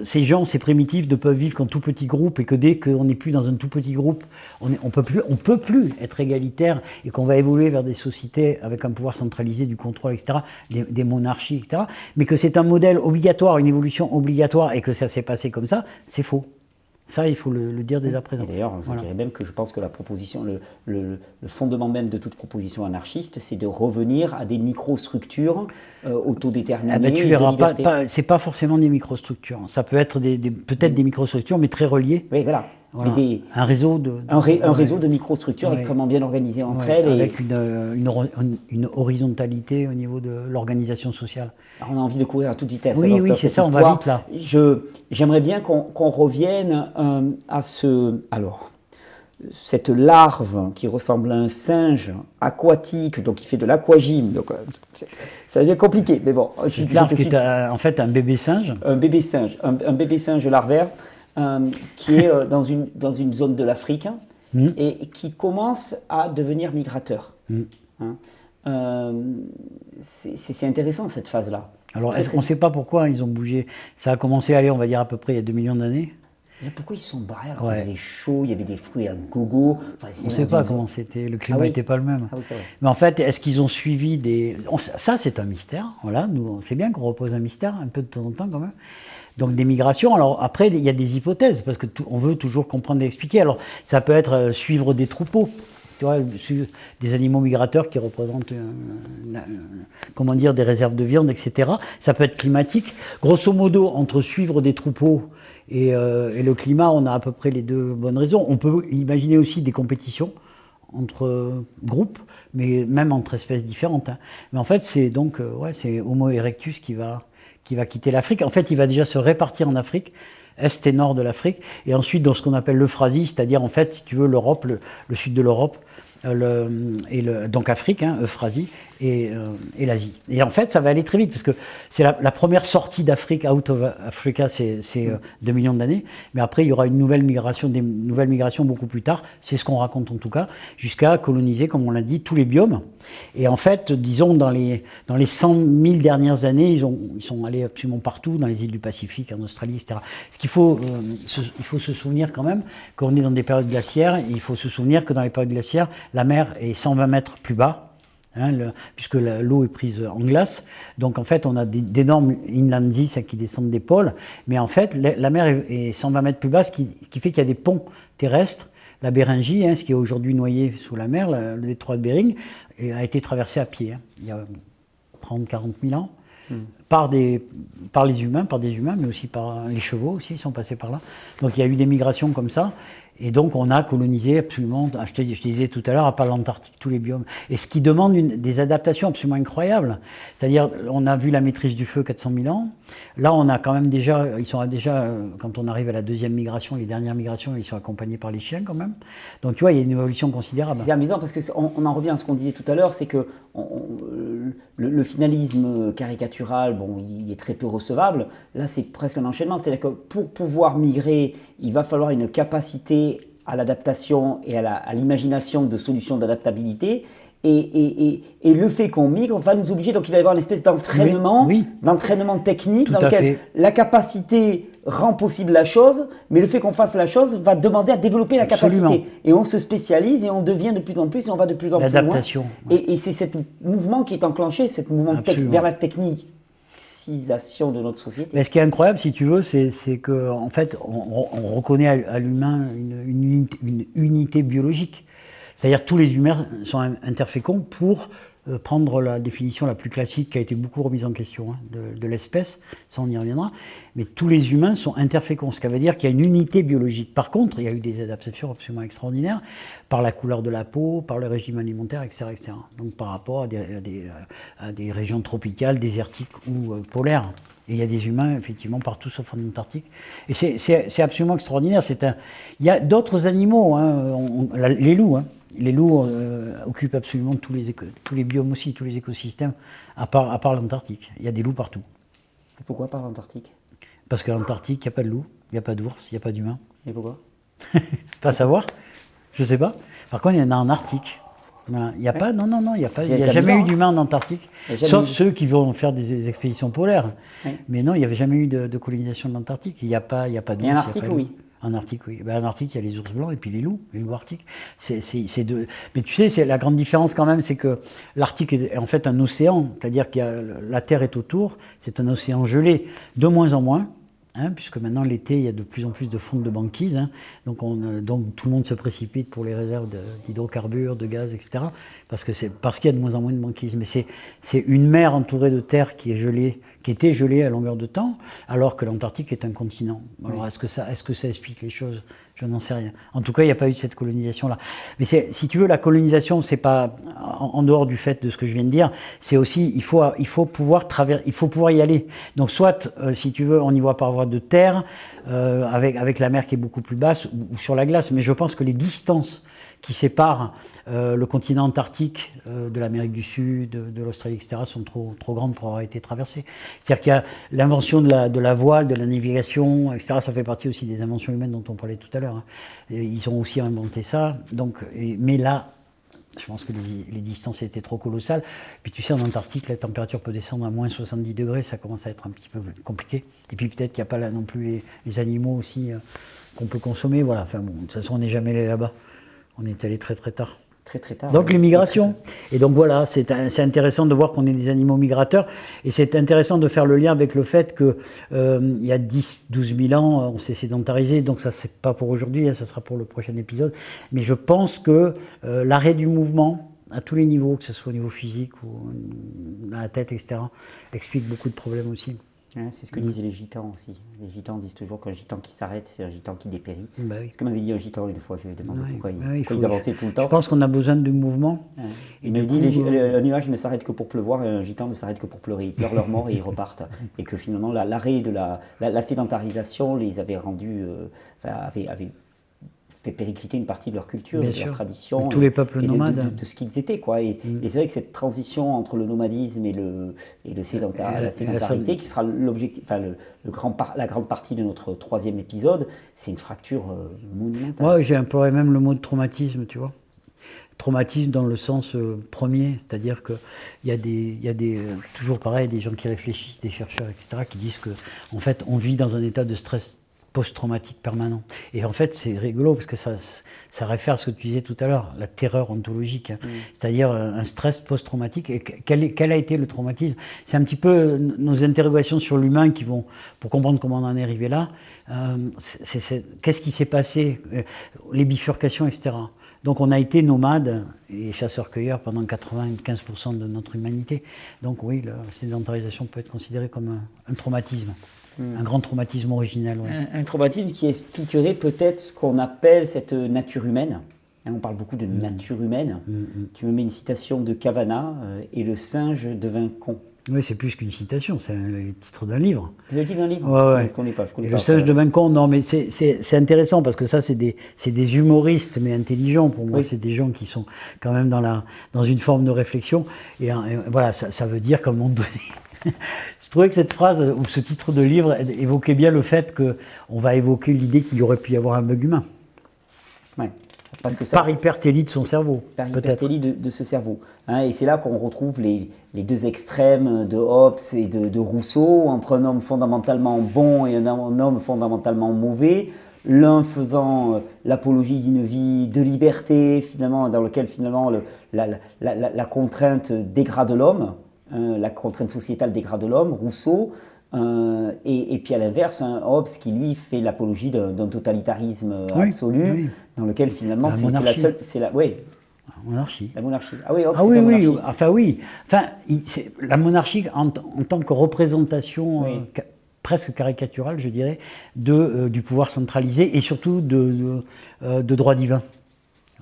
ces gens, ces primitifs ne peuvent vivre qu'en tout petit groupe, et que dès qu'on n'est plus dans un tout petit groupe, on peut plus être égalitaire, et qu'on va évoluer vers des sociétés avec un pouvoir centralisé du contrôle, etc., des monarchies, etc., mais que c'est un modèle obligatoire, une évolution obligatoire, et que ça s'est passé comme ça, c'est faux. Ça, il faut le dire dès à présent. Et d'ailleurs, je dirais même que je pense que la proposition, le fondement même de toute proposition anarchiste, c'est de revenir à des microstructures autodéterminées. Ah ben, tu verras, c'est pas forcément des microstructures. Ça peut être peut-être des microstructures, mais très reliées. Oui, voilà. Voilà. Un réseau de microstructures extrêmement bien organisées entre elles. Avec une horizontalité au niveau de l'organisation sociale. Alors on a envie de courir à toute vitesse. Oui, c'est ça, on va vite là. J'aimerais bien qu'on revienne à cette larve qui ressemble à un singe aquatique, donc qui fait de l'aquagym. Donc ça devient compliqué, mais bon. Une larve qui est en fait un bébé singe. Un bébé singe larvaire. Qui est dans une zone de l'Afrique et qui commence à devenir migrateur. C'est intéressant cette phase-là. Alors, est-ce qu'on ne sait pas pourquoi ils ont bougé? Ça a commencé, on va dire à peu près il y a 2 millions d'années. Pourquoi ils se sont barrés alors qu'il faisait chaud, il y avait des fruits à gogo? On ne sait pas comment c'était, le climat n'était pas le même. Ah oui, c'est vrai. Mais en fait, est-ce qu'ils ont suivi des... Ça, c'est un mystère. Voilà, nous, c'est bien qu'on repose un mystère un peu de temps en temps quand même. Donc des migrations, alors après il y a des hypothèses, parce que on veut toujours comprendre et expliquer. Alors ça peut être suivre des troupeaux, tu vois, des animaux migrateurs qui représentent comment dire, des réserves de viande, etc. Ça peut être climatique. Grosso modo, entre suivre des troupeaux et le climat, on a à peu près les deux bonnes raisons. On peut imaginer aussi des compétitions entre groupes, mais même entre espèces différentes. Hein. Mais en fait, c'est donc c'est Homo erectus qui va quitter l'Afrique. En fait, il va déjà se répartir en Afrique, est et nord de l'Afrique, et ensuite dans ce qu'on appelle l'Euphrasie, c'est-à-dire en fait, si tu veux, l'Europe, le sud de l'Europe, donc Afrique, Euphrasie, et l'Asie. Et en fait, ça va aller très vite, parce que c'est la première sortie d'Afrique, out of Africa, c'est 2 millions d'années, mais après, il y aura des nouvelles migrations beaucoup plus tard, c'est ce qu'on raconte en tout cas, jusqu'à coloniser, comme on l'a dit, tous les biomes. Et en fait, disons, dans les 100 000 dernières années, ils sont allés absolument partout, dans les îles du Pacifique, en Australie, etc. Ce qu'il faut, il faut se souvenir quand même, qu'on est dans des périodes glaciaires, il faut se souvenir que dans les périodes glaciaires, la mer est 120 mètres plus bas, puisque l'eau est prise en glace. Donc en fait, on a d'énormes inland ice qui descendent des pôles, mais en fait, la mer est 120 mètres plus bas, ce qui fait qu'il y a des ponts terrestres. La Béringie, ce qui est aujourd'hui noyé sous la mer, le détroit de Bering, a été traversé à pied, il y a 30-40 000 ans, par des humains, mais aussi par les chevaux aussi, ils sont passés par là. Donc il y a eu des migrations comme ça. Et donc on a colonisé absolument, je te disais tout à l'heure, à part l'Antarctique, tous les biomes. Et ce qui demande des adaptations absolument incroyables. C'est-à-dire, on a vu la maîtrise du feu 400 000 ans. Là, on a quand même déjà, quand on arrive à la deuxième migration, les dernières migrations, ils sont accompagnés par les chiens quand même. Donc tu vois, il y a une évolution considérable. C'est amusant parce qu'on en revient à ce qu'on disait tout à l'heure, c'est que le finalisme caricatural, bon, il est très peu recevable. Là, c'est presque un enchaînement. C'est-à-dire que pour pouvoir migrer, il va falloir une capacité à l'adaptation et à l'imagination de solutions d'adaptabilité. Et le fait qu'on migre va nous obliger, donc il va y avoir une espèce d'entraînement, d'entraînement technique dans lequel la capacité rend possible la chose, mais le fait qu'on fasse la chose va demander à développer la capacité. Et on se spécialise et on devient de plus en plus et on va de plus en plus loin. Et c'est ce mouvement qui est enclenché, ce mouvement vers la technique. De notre société. Mais ce qui est incroyable, si tu veux, c'est qu'en fait, on reconnaît à l'humain une unité biologique. C'est-à-dire que tous les humains sont interféconds pour prendre la définition la plus classique qui a été beaucoup remise en question de l'espèce, ça on y reviendra, mais tous les humains sont interféconds, ce qui veut dire qu'il y a une unité biologique. Par contre, il y a eu des adaptations absolument extraordinaires par la couleur de la peau, par le régime alimentaire, etc. etc. Donc par rapport à des régions tropicales, désertiques ou polaires. Et il y a des humains, effectivement, partout sauf en Antarctique. Et c'est absolument extraordinaire. Il y a d'autres animaux, les loups. Les loups occupent absolument tous les biomes aussi, tous les écosystèmes, à part l'Antarctique. Il y a des loups partout. Et pourquoi pas l'Antarctique? Parce qu'en Antarctique, il n'y a pas de loups, il n'y a pas d'ours, il n'y a pas d'humains. Et pourquoi? Pas savoir, je ne sais pas. Par contre, il y en a en Arctique. Voilà. Il n'y a pas, non, il n'y a C'est jamais amusant, eu d'humains en Antarctique, sauf ceux qui vont faire des expéditions polaires. Oui. Mais non, il n'y avait jamais eu de colonisation de l'Antarctique. Il n'y a pas d'ours. Et en Arctique, oui. En Arctique, oui. Ben, en Arctique, il y a les ours blancs et puis les loups arctiques. C'est deux. Mais tu sais, c'est la grande différence quand même, c'est que l'Arctique est en fait un océan, c'est-à-dire que la Terre est autour, c'est un océan gelé, de moins en moins. Puisque maintenant l'été, il y a de plus en plus de fonte de banquise, donc tout le monde se précipite pour les réserves d'hydrocarbures, de gaz, etc. Parce qu'il y a de moins en moins de banquise. Mais c'est une mer entourée de terre qui était gelée à longueur de temps, alors que l'Antarctique est un continent. Alors oui. Est-ce que ça explique les choses? Je n'en sais rien. En tout cas, il n'y a pas eu cette colonisation-là. Mais si tu veux, la colonisation, c'est pas en dehors du fait de ce que je viens de dire. C'est aussi, il faut pouvoir y aller. Donc, soit, si tu veux, on y va par voie de terre, avec la mer qui est beaucoup plus basse, ou sur la glace. Mais je pense que les distances qui séparent le continent antarctique de l'Amérique du Sud, de l'Australie, etc., sont trop grandes pour avoir été traversées. C'est-à-dire qu'il y a l'invention de la voile, de la navigation, etc., ça fait partie aussi des inventions humaines dont on parlait tout à l'heure. Ils ont aussi inventé ça. Mais là, je pense que les distances étaient trop colossales. Puis tu sais, en Antarctique, la température peut descendre à moins 70 degrés, ça commence à être un petit peu compliqué. Et puis peut-être qu'il n'y a pas là non plus les animaux aussi qu'on peut consommer. Voilà. Enfin bon, de toute façon, on n'est jamais allé là-bas. On est allé très très tard. Très très tard. Donc les migrations. Et donc voilà, c'est intéressant de voir qu'on est des animaux migrateurs. Et c'est intéressant de faire le lien avec le fait que il y a 10-12 000 ans, on s'est sédentarisé. Donc ça, c'est pas pour aujourd'hui, ça sera pour le prochain épisode. Mais je pense que l'arrêt du mouvement, à tous les niveaux, que ce soit au niveau physique ou dans la tête, etc., explique beaucoup de problèmes aussi. Ouais, c'est ce que disaient les gitans aussi. Les gitans disent toujours qu'un gitan qui s'arrête, c'est un gitan qui dépérit. Bah oui. C'est ce que m'avait dit un gitan une fois. Je lui ai demandé pourquoi ils avançaient tout le temps. Je pense qu'on a besoin de mouvement. Ouais. Il m'avait dit un nuage ne s'arrête que pour pleuvoir et un gitan ne s'arrête que pour pleurer. Ils pleurent leur mort et ils repartent. Et que finalement, l'arrêt de la sédentarisation les avait rendus, avait fait péricliter une partie de leur culture, de leur tradition, tous les peuples nomades, de ce qu'ils étaient, quoi. Et c'est vrai que cette transition entre le nomadisme et la sédentarité, qui sera l'objectif, enfin la grande partie de notre troisième épisode, c'est une fracture monumentale. Moi, j'ai employé même le mot de traumatisme, tu vois. Traumatisme dans le sens premier, c'est-à-dire qu'il y a toujours pareil, des gens qui réfléchissent, des chercheurs, etc., qui disent que en fait, on vit dans un état de stress post-traumatique permanent. Et en fait, c'est rigolo parce que ça réfère à ce que tu disais tout à l'heure, la terreur ontologique, c'est-à-dire un stress post-traumatique. Et quel a été le traumatisme? C'est un petit peu nos interrogations sur l'humain qui vont, pour comprendre comment on en est arrivé là, qu'est-ce qui s'est passé, les bifurcations, etc. Donc on a été nomades et chasseurs-cueilleurs pendant 95% de notre humanité. Donc oui, la sédentarisation peut être considérée comme un traumatisme. Un grand traumatisme originel. Ouais. Un traumatisme qui expliquerait peut-être ce qu'on appelle cette nature humaine. On parle beaucoup de nature humaine. Tu me mets une citation de Cavana, et le singe devint con. Oui, c'est plus qu'une citation, c'est le titre d'un livre. C'est le titre d'un livre? Ouais. Je ne connais pas. Le singe devint con, non, mais c'est intéressant parce que ça, c'est des humoristes, mais intelligents. Pour moi, c'est des gens qui sont quand même dans une forme de réflexion. Et voilà, ça veut dire qu'à un moment donné... Je trouvais que cette phrase, ou ce titre de livre, évoquait bien le fait qu'on va évoquer l'idée qu'il y aurait pu y avoir un bug humain. Ouais, parce que par hypertélie de son cerveau. Par hypertélie de ce cerveau. Et c'est là qu'on retrouve les deux extrêmes de Hobbes et de Rousseau, entre un homme fondamentalement bon et un homme fondamentalement mauvais, l'un faisant l'apologie d'une vie de liberté, finalement, dans laquelle finalement la contrainte dégrade l'homme. La contrainte sociétale dégrade l'homme, Rousseau, et puis à l'inverse, Hobbes qui lui fait l'apologie d'un totalitarisme absolu, dans lequel finalement c'est la seule... La monarchie. La monarchie. Ah oui, Hobbes c'est oui. La monarchie en tant que représentation presque caricaturale, je dirais, du pouvoir centralisé et surtout de droit divin.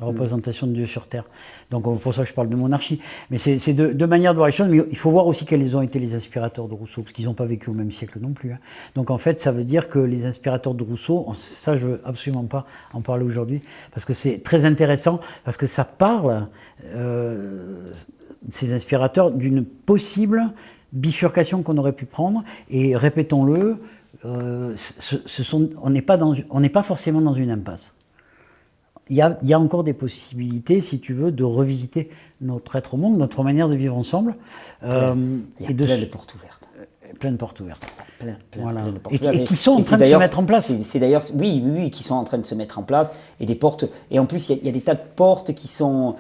La représentation de Dieu sur Terre. Donc pour ça je parle de monarchie. Mais c'est deux manières de voir les choses, mais il faut voir aussi quels ont été les inspirateurs de Rousseau, parce qu'ils n'ont pas vécu au même siècle non plus. Donc en fait, ça veut dire que les inspirateurs de Rousseau, ça je ne veux absolument pas en parler aujourd'hui, parce que c'est très intéressant, parce que ça parle, ces inspirateurs, d'une possible bifurcation qu'on aurait pu prendre, et répétons-le, on n'est pas forcément dans une impasse. il y a encore des possibilités, si tu veux, de revisiter notre être au monde, notre manière de vivre ensemble. Il y a plein de portes ouvertes. Plein de portes ouvertes. Plein de portes ouvertes. Et qui sont en train de se mettre en place. C'est d'ailleurs, oui, qui sont en train de se mettre en place. Et des portes. Et en plus, il y a des tas de portes qui sont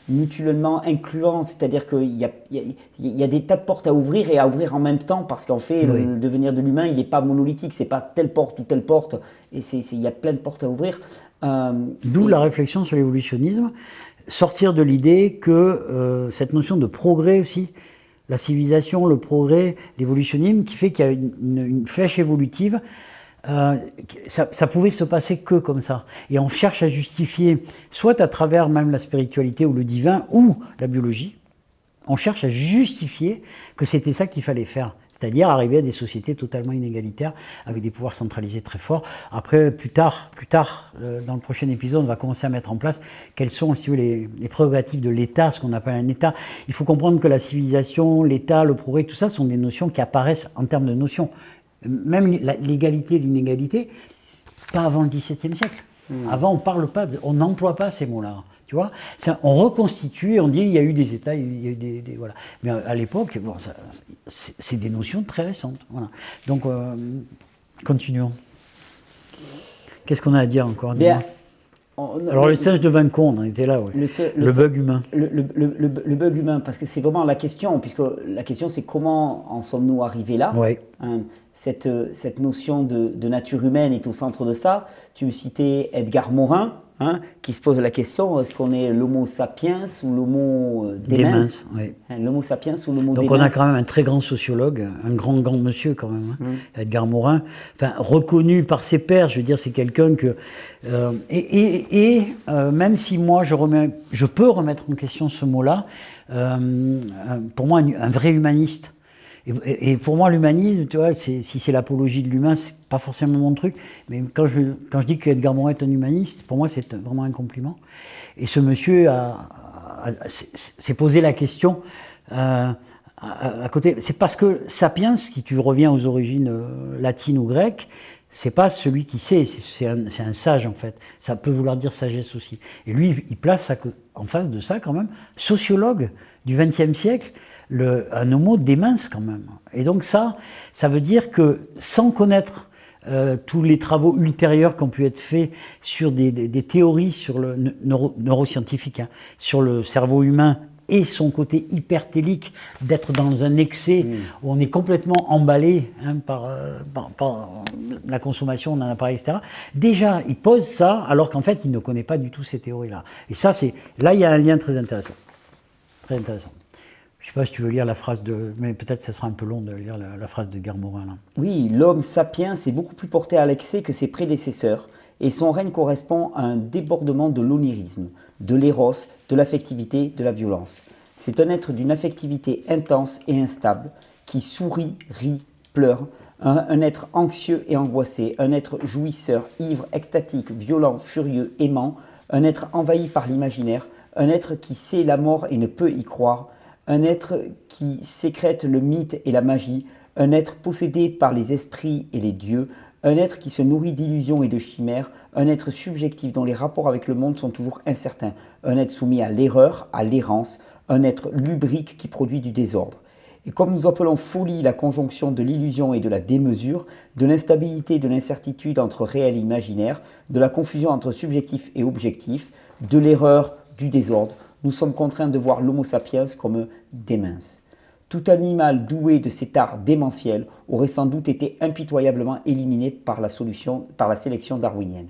mutuellement incluants. C'est-à-dire qu'il y a des tas de portes à ouvrir et à ouvrir en même temps, parce qu'en fait, le devenir de l'humain, il n'est pas monolithique. C'est pas telle porte ou telle porte. Et il y a plein de portes à ouvrir. D'où la réflexion sur l'évolutionnisme. Sortir de l'idée que cette notion de progrès aussi, la civilisation, le progrès, l'évolutionnisme, qui fait qu'il y a une flèche évolutive, ça pouvait se passer que comme ça. Et on cherche à justifier, soit à travers même la spiritualité ou le divin, ou la biologie, on cherche à justifier que c'était ça qu'il fallait faire. C'est-à-dire arriver à des sociétés totalement inégalitaires, avec des pouvoirs centralisés très forts. Après, plus tard, dans le prochain épisode, on va commencer à mettre en place quelles sont, si vous voulez, les prérogatives de l'État, ce qu'on appelle un État. Il faut comprendre que la civilisation, l'État, le progrès, tout ça sont des notions qui apparaissent en termes de notions. Même l'égalité, l'inégalité, pas avant le XVIIe siècle. Avant, on parle pas, on n'emploie pas ces mots-là. Tu vois, on reconstitue, on dit il y a eu des États, il y a eu des voilà. Mais à l'époque, bon, c'est des notions très récentes. Voilà. Donc, continuons. Qu'est-ce qu'on a à dire encore? Alors, le singe de Vincon, on en était là, ouais. Le bug humain. Le bug humain, parce que c'est vraiment la question, puisque la question c'est comment en sommes-nous arrivés là? Ouais. Cette notion de nature humaine est au centre de ça. Tu me citais Edgar Morin. Qui se pose la question, est-ce qu'on est l'homo sapiens ou l'homo démens? Oui. L'homo sapiens ou l'homo démens. Donc on a quand même un très grand sociologue, un grand monsieur quand même, Edgar Morin, enfin, reconnu par ses pairs, je veux dire, c'est quelqu'un que... même si moi je peux remettre en question ce mot-là, pour moi un vrai humaniste. Et pour moi, l'humanisme, tu vois, si c'est l'apologie de l'humain, c'est pas forcément mon truc. Mais quand je dis qu'Edgar Morin est un humaniste, pour moi, c'est vraiment un compliment. Et ce monsieur s'est posé la question à côté. C'est parce que Sapiens, si tu reviens aux origines latines ou grecques, c'est pas celui qui sait, c'est un sage en fait. Ça peut vouloir dire sagesse aussi. Et lui, il place en face de ça quand même, sociologue du XXe siècle. Un homo démens quand même. Et donc ça veut dire que sans connaître tous les travaux ultérieurs qui ont pu être faits sur des théories sur le neuroscientifique, sur le cerveau humain et son côté hypertélique, d'être dans un excès où on est complètement emballé par la consommation d'un appareil, etc. Déjà, il pose ça alors qu'en fait, il ne connaît pas du tout ces théories-là. Et ça, là, il y a un lien très intéressant. Très intéressant. Je ne sais pas si tu veux lire la phrase mais peut-être que ce sera un peu long de lire la phrase de Edgar Morin. Là. Oui, l'homme sapiens est beaucoup plus porté à l'excès que ses prédécesseurs, et son règne correspond à un débordement de l'onirisme, de l'éros, de l'affectivité, de la violence. C'est un être d'une affectivité intense et instable, qui sourit, rit, pleure, un être anxieux et angoissé, un être jouisseur, ivre, extatique, violent, furieux, aimant, un être envahi par l'imaginaire, un être qui sait la mort et ne peut y croire, un être qui sécrète le mythe et la magie, un être possédé par les esprits et les dieux, un être qui se nourrit d'illusions et de chimères, un être subjectif dont les rapports avec le monde sont toujours incertains, un être soumis à l'erreur, à l'errance, un être lubrique qui produit du désordre. Et comme nous appelons folie la conjonction de l'illusion et de la démesure, de l'instabilité et de l'incertitude entre réel et imaginaire, de la confusion entre subjectif et objectif, de l'erreur, du désordre, nous sommes contraints de voir l'homo sapiens comme démens. Tout animal doué de cet art démentiel aurait sans doute été impitoyablement éliminé par la sélection darwinienne.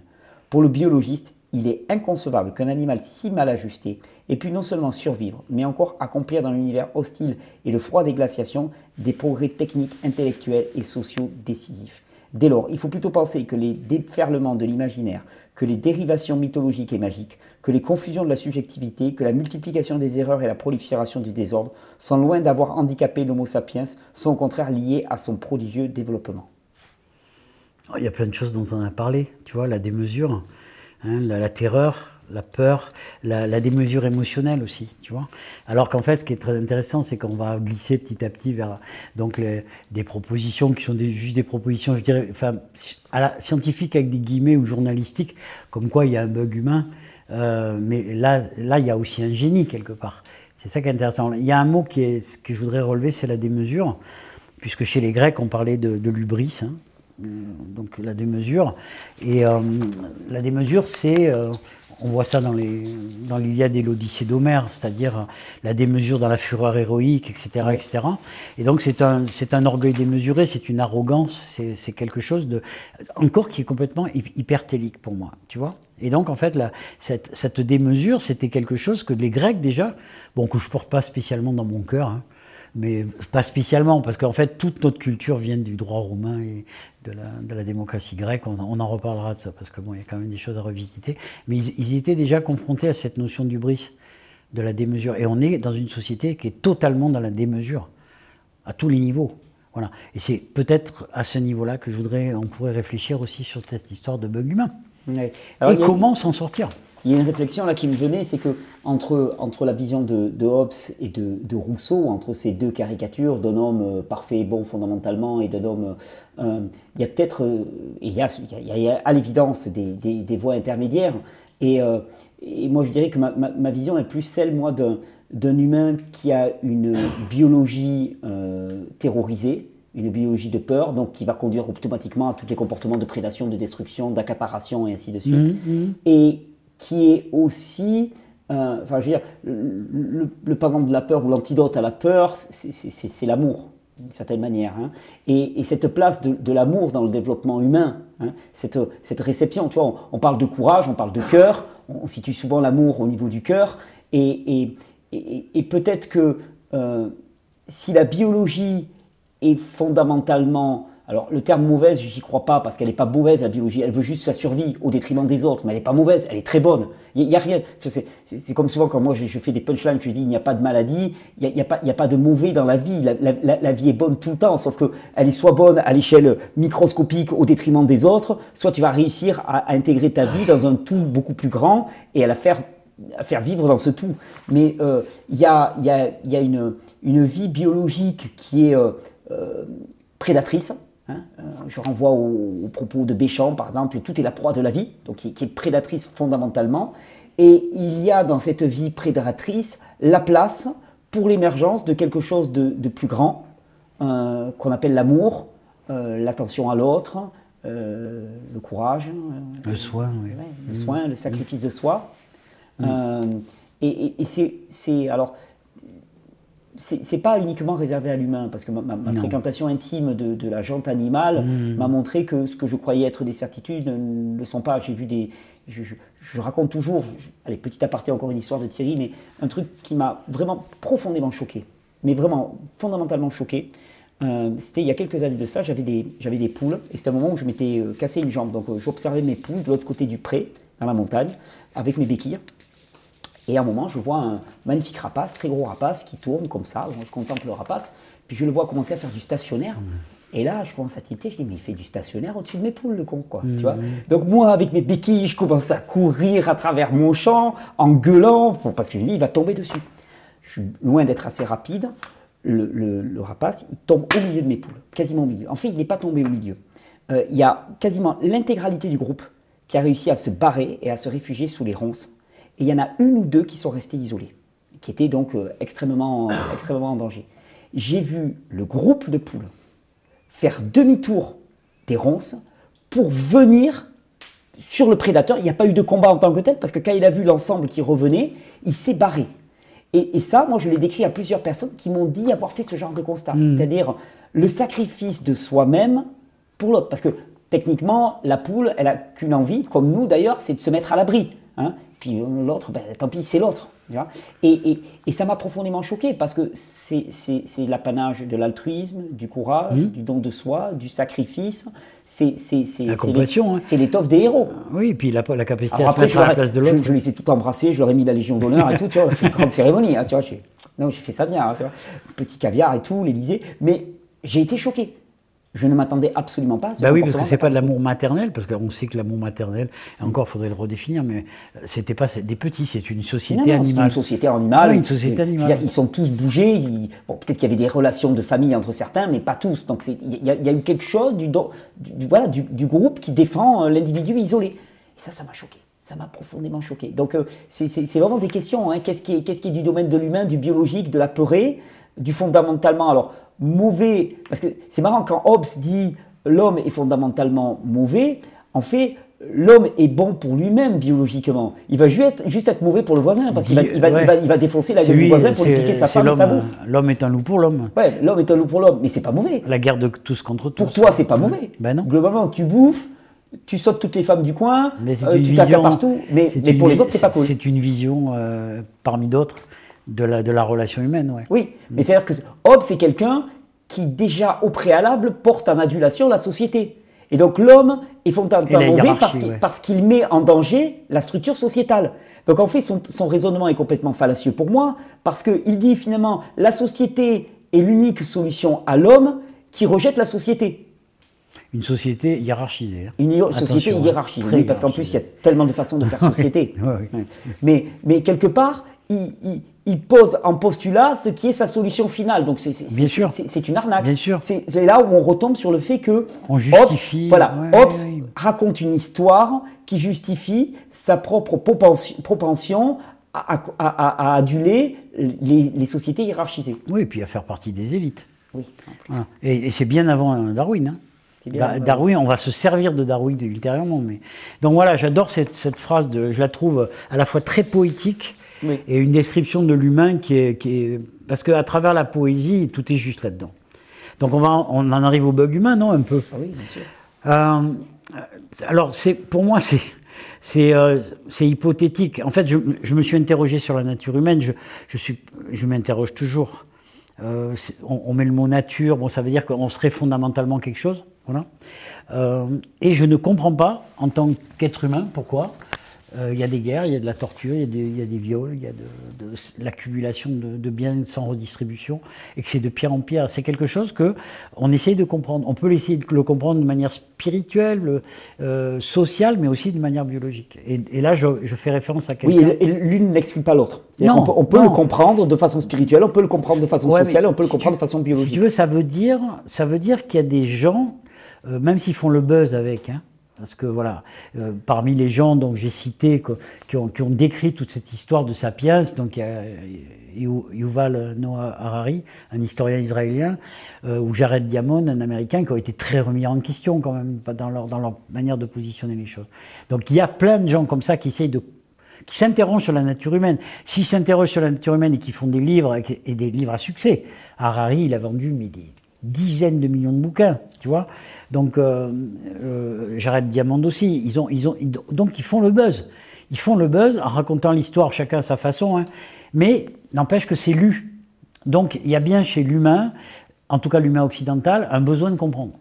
Pour le biologiste, il est inconcevable qu'un animal si mal ajusté ait pu non seulement survivre, mais encore accomplir dans l'univers hostile et le froid des glaciations des progrès techniques, intellectuels et sociaux décisifs. Dès lors, il faut plutôt penser que les déferlements de l'imaginaire, que les dérivations mythologiques et magiques, que les confusions de la subjectivité, que la multiplication des erreurs et la prolifération du désordre sont loin d'avoir handicapé l'homo sapiens, sont au contraire liés à son prodigieux développement. Il y a plein de choses dont on a parlé, tu vois, la démesure, la terreur, la peur, la démesure émotionnelle aussi, tu vois. Alors qu'en fait, ce qui est très intéressant, c'est qu'on va glisser petit à petit vers donc des propositions qui sont juste des propositions, je dirais, enfin, scientifiques avec des guillemets ou journalistiques, comme quoi il y a un bug humain, mais là, il y a aussi un génie quelque part. C'est ça qui est intéressant. Il y a un mot que je voudrais relever, c'est la démesure, puisque chez les Grecs, on parlait de l'hubris, hein, donc la démesure. Et la démesure, c'est... on voit ça dans l'Iliade et l'Odyssée d'Homère, c'est-à-dire la démesure dans la fureur héroïque, etc. etc. Et donc c'est un orgueil démesuré, c'est une arrogance, c'est quelque chose encore qui est complètement hypertélique pour moi, tu vois. Et donc en fait, cette démesure, c'était quelque chose que les Grecs déjà, bon, que je ne porte pas spécialement dans mon cœur, hein, mais pas spécialement, parce qu'en fait, toute notre culture vient du droit romain et de la démocratie grecque. On en reparlera de ça, parce que bon, il y a quand même des choses à revisiter. Mais ils étaient déjà confrontés à cette notion d'hubris, de la démesure. Et on est dans une société qui est totalement dans la démesure, à tous les niveaux. Voilà. Et c'est peut-être à ce niveau-là que on pourrait réfléchir aussi sur cette histoire de bug humain. Ouais. Alors, et comment s'en sortir? Il y a une réflexion là qui me venait, c'est que entre la vision de Hobbes et de Rousseau, entre ces deux caricatures d'un homme parfait et bon fondamentalement et d'un homme, il y a peut-être, il y a à l'évidence des voies intermédiaires. Et moi je dirais que ma vision est plus celle, moi, d'un humain qui a une biologie terrorisée, une biologie de peur, donc qui va conduire automatiquement à tous les comportements de prédation, de destruction, d'accaparation et ainsi de suite. Et qui est aussi, enfin je veux dire, le pendant de la peur ou l'antidote à la peur, c'est l'amour, d'une certaine manière. Hein. Et cette place de l'amour dans le développement humain, hein, cette réception, tu vois, on parle de courage, on parle de cœur, on situe souvent l'amour au niveau du cœur, et peut-être que si la biologie est fondamentalement... Alors le terme mauvaise, je n'y crois pas, parce qu'elle n'est pas mauvaise, la biologie, elle veut juste sa survie au détriment des autres, mais elle n'est pas mauvaise, elle est très bonne. Il n'y a rien, c'est comme souvent quand moi je fais des punchlines, je dis il n'y a pas de maladie, il n'y a pas de mauvais dans la vie, la vie est bonne tout le temps, sauf qu'elle est soit bonne à l'échelle microscopique au détriment des autres, soit tu vas réussir à intégrer ta vie dans un tout beaucoup plus grand et à la faire vivre dans ce tout. Mais il y a une vie biologique qui est prédatrice. Hein, je renvoie aux propos de Béchamp, par exemple, tout est la proie de la vie, donc qui est prédatrice fondamentalement. Et il y a dans cette vie prédatrice la place pour l'émergence de quelque chose de plus grand, qu'on appelle l'amour, l'attention à l'autre, le courage. Le soin, oui. Ouais, le soin, le sacrifice de soi. Et c'est... Alors, c'est pas uniquement réservé à l'humain, parce que ma fréquentation intime de la jante animale m'a montré que ce que je croyais être des certitudes ne le sont pas. J'ai vu je raconte toujours, allez, petit aparté, encore une histoire de Thierry, mais un truc qui m'a vraiment profondément choqué, mais vraiment fondamentalement choqué. C'était il y a quelques années de ça, j'avais des poules, et c'était un moment où je m'étais cassé une jambe, donc j'observais mes poules de l'autre côté du pré, dans la montagne, avec mes béquilles. Et à un moment, je vois un magnifique rapace, très gros rapace, qui tourne comme ça. Je contemple le rapace, puis je le vois commencer à faire du stationnaire. Et là, je commence à tilter, je dis, mais il fait du stationnaire au-dessus de mes poules, le con, quoi. Tu vois. Donc moi, avec mes béquilles, je commence à courir à travers mon champ, en gueulant, parce que je me dis, il va tomber dessus. Je suis loin d'être assez rapide. Le rapace, il tombe au milieu de mes poules, quasiment au milieu. En fait, il n'est pas tombé au milieu. Il y a quasiment l'intégralité du groupe qui a réussi à se barrer et à se réfugier sous les ronces. Et il y en a une ou deux qui sont restés isolés, qui étaient donc extrêmement en danger. J'ai vu le groupe de poules faire demi-tour des ronces pour venir sur le prédateur. Il n'y a pas eu de combat en tant que tel, parce que quand il a vu l'ensemble qui revenait, il s'est barré. Et ça, moi, je l'ai décrit à plusieurs personnes qui m'ont dit avoir fait ce genre de constat. C'est-à-dire le sacrifice de soi-même pour l'autre. Parce que techniquement, la poule, elle n'a qu'une envie, comme nous d'ailleurs, c'est de se mettre à l'abri. Hein. Puis l'autre, ben, tant pis, c'est l'autre. Et ça m'a profondément choqué, parce que c'est l'apanage de l'altruisme, du courage, du don de soi, du sacrifice. C'est la compassion. C'est l'étoffe des héros. Oui, et puis la capacité alors à se mettre à la place de l'autre. Je les ai tout embrassés, je leur ai mis la Légion d'honneur et tout. Tu vois, on a fait une grande cérémonie. Hein, tu vois, j'ai fait ça bien. Hein, tu vois. Petit caviar et tout, l'Élysée. Mais j'ai été choqué. Je ne m'attendais absolument pas à ce Bah oui, comportement. parce que c'est pas de l'amour maternel, parce qu'on sait que l'amour maternel, encore faudrait le redéfinir, mais c'était pas des petits, c'est une société Non, animale. c'est une société animale. Oui, une société animale. Je veux dire, ils sont tous bougés. Bon, peut-être qu'il y avait des relations de famille entre certains, mais pas tous. Donc il y a eu quelque chose du groupe qui défend l'individu isolé. Et ça m'a choqué. Ça m'a profondément choqué. Donc c'est vraiment des questions. Hein. Qu'est-ce qui est du domaine de l'humain, du biologique, de la peurée, du fondamentalement. Alors mauvais, parce que c'est marrant quand Hobbes dit l'homme est fondamentalement mauvais. En fait, l'homme est bon pour lui-même biologiquement. Il va juste être mauvais pour le voisin parce qu'il va défoncer la gueule du voisin pour lui piquer sa femme et sa bouffe. L'homme est un loup pour l'homme. Ouais, l'homme est un loup pour l'homme, mais c'est pas mauvais. La guerre de tous contre tous. Pour toi, c'est pas mauvais. Ben non. Globalement, tu bouffes, tu sautes toutes les femmes du coin, tu t'accapares partout, mais pour les autres, c'est pas cool. C'est une vision parmi d'autres de la relation humaine. Ouais. Oui, mais c'est-à-dire que Hobbes, c'est quelqu'un qui déjà au préalable porte en adulation la société. Et donc l'homme est fondamentalement mauvais parce qu'il met en danger la structure sociétale. Donc en fait, son raisonnement est complètement fallacieux pour moi, parce qu'il dit finalement la société est l'unique solution à l'homme qui rejette la société. Une société hiérarchisée. Hein. Une société hiérarchisée, oui, parce qu'en plus il y a tellement de façons de faire société. Oui. Mais quelque part, il pose en postulat ce qui est sa solution finale. Donc c'est une arnaque. Bien sûr. C'est là où on retombe sur le fait que on justifie. Hobbes raconte une histoire qui justifie sa propre propension à aduler les sociétés hiérarchisées. Oui, et puis à faire partie des élites. Oui. Voilà. Et c'est bien avant Darwin. Hein. Darwin, on va se servir de Darwin ultérieurement. Mais... Donc voilà, j'adore cette phrase, je la trouve à la fois très poétique. Oui. Et une description de l'humain qui est... Parce qu'à travers la poésie, tout est juste là-dedans. Donc on en arrive au bug humain, non, un peu. Ah oui, bien sûr. Alors, pour moi, c'est hypothétique. En fait, je me suis interrogé sur la nature humaine. Je m'interroge toujours. On met le mot nature, bon, ça veut dire qu'on serait fondamentalement quelque chose. Voilà. Et je ne comprends pas, en tant qu'être humain, pourquoi il y a des guerres, il y a de la torture, il y a des viols, il y a de l'accumulation de biens sans redistribution, et que c'est de pire en pire. C'est quelque chose qu'on essaye de comprendre. On peut essayer de le comprendre de manière spirituelle, sociale, mais aussi de manière biologique. Et là, je fais référence à quelqu'un... Oui, et l'une n'exclut pas l'autre. On peut le comprendre de façon spirituelle, on peut le comprendre de façon sociale, on peut le comprendre de façon biologique. Si tu veux, ça veut dire qu'il y a des gens, même s'ils font le buzz avec... Hein, parce que voilà, parmi les gens dont j'ai cité, qui ont décrit toute cette histoire de Sapiens, donc il y a Yuval Noah Harari, un historien israélien, ou Jared Diamond, un Américain, qui ont été très remis en question quand même dans leur manière de positionner les choses. Donc il y a plein de gens comme ça qui s'interrogent sur la nature humaine. S'ils s'interrogent sur la nature humaine et qui font des livres, et des livres à succès, Harari, il a vendu des dizaines de millions de bouquins, tu vois. Donc, Jared Diamond aussi, donc ils font le buzz. Ils font le buzz en racontant l'histoire, chacun à sa façon, hein, mais n'empêche que c'est lu. Donc, il y a bien chez l'humain, en tout cas l'humain occidental, un besoin de comprendre.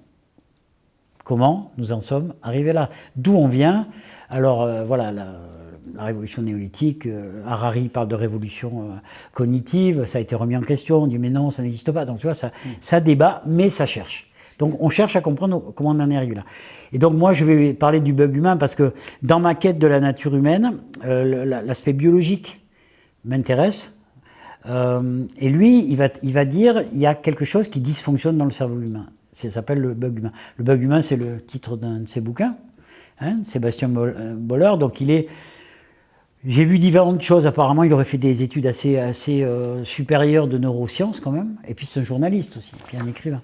Comment nous en sommes arrivés là? D'où on vient? Alors, voilà, la révolution néolithique, Harari parle de révolution cognitive, ça a été remis en question, on dit mais non, ça n'existe pas. Donc, tu vois, ça débat, mais ça cherche. Donc on cherche à comprendre comment on en est arrivé là. Et donc moi je vais parler du bug humain parce que dans ma quête de la nature humaine, l'aspect biologique m'intéresse. Et lui, il va dire il y a quelque chose qui dysfonctionne dans le cerveau humain. Ça s'appelle le bug humain. Le bug humain, c'est le titre d'un de ses bouquins, hein, Sébastien Boller. Donc j'ai vu différentes choses. Apparemment, il aurait fait des études assez supérieures de neurosciences quand même. Et puis c'est un journaliste aussi, puis un écrivain.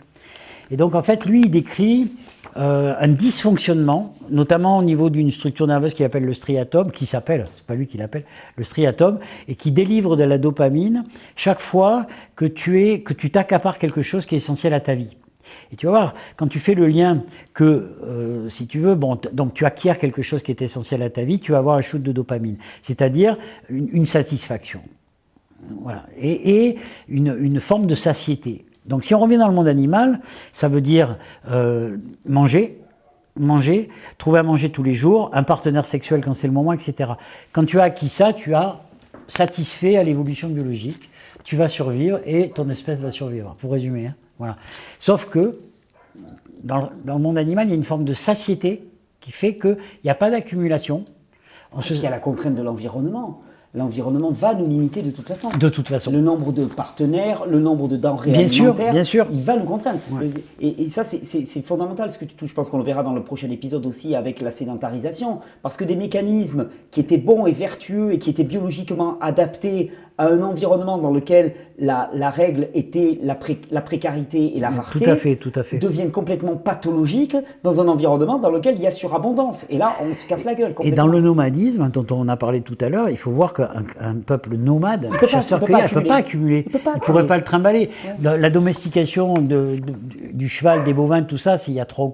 Et donc, en fait, lui, il décrit un dysfonctionnement, notamment au niveau d'une structure nerveuse qu'il appelle le striatum, c'est pas lui qui l'appelle, le striatum, et qui délivre de la dopamine chaque fois que tu t'accapares quelque chose qui est essentiel à ta vie. Et tu vas voir, quand tu fais le lien que, si tu veux, donc tu acquiers quelque chose qui est essentiel à ta vie, tu vas avoir un shoot de dopamine, c'est-à-dire une satisfaction. Voilà. Et une forme de satiété. Donc si on revient dans le monde animal, ça veut dire manger, trouver à manger tous les jours, un partenaire sexuel quand c'est le moment, etc. Quand tu as acquis ça, tu as satisfait à l'évolution biologique, tu vas survivre et ton espèce va survivre, pour résumer. Hein, voilà. Sauf que, dans le monde animal, il y a une forme de satiété qui fait qu'il n'y a pas d'accumulation. Puis il y a la contrainte de l'environnement. L'environnement va nous limiter de toute façon. De toute façon. Le nombre de partenaires, le nombre de denrées bien alimentaires, sûr. il va nous contraindre. Ouais. Et ça, c'est fondamental, ce que tu touches. Je pense qu'on le verra dans le prochain épisode aussi avec la sédentarisation. Parce que des mécanismes qui étaient bons et vertueux et qui étaient biologiquement adaptés à un environnement dans lequel la règle était la précarité et la rareté, tout à fait. deviennent complètement pathologiques dans un environnement dans lequel il y a surabondance. Et là, on se casse la gueule complètement. Et dans le nomadisme, dont on a parlé tout à l'heure, il faut voir qu'un peuple nomade, chasseur-cueilleur, il ne peut pas accumuler. Il ne pourrait pas le trimballer. Ouais. La domestication du cheval, des bovins, tout ça, c'est il y a 3,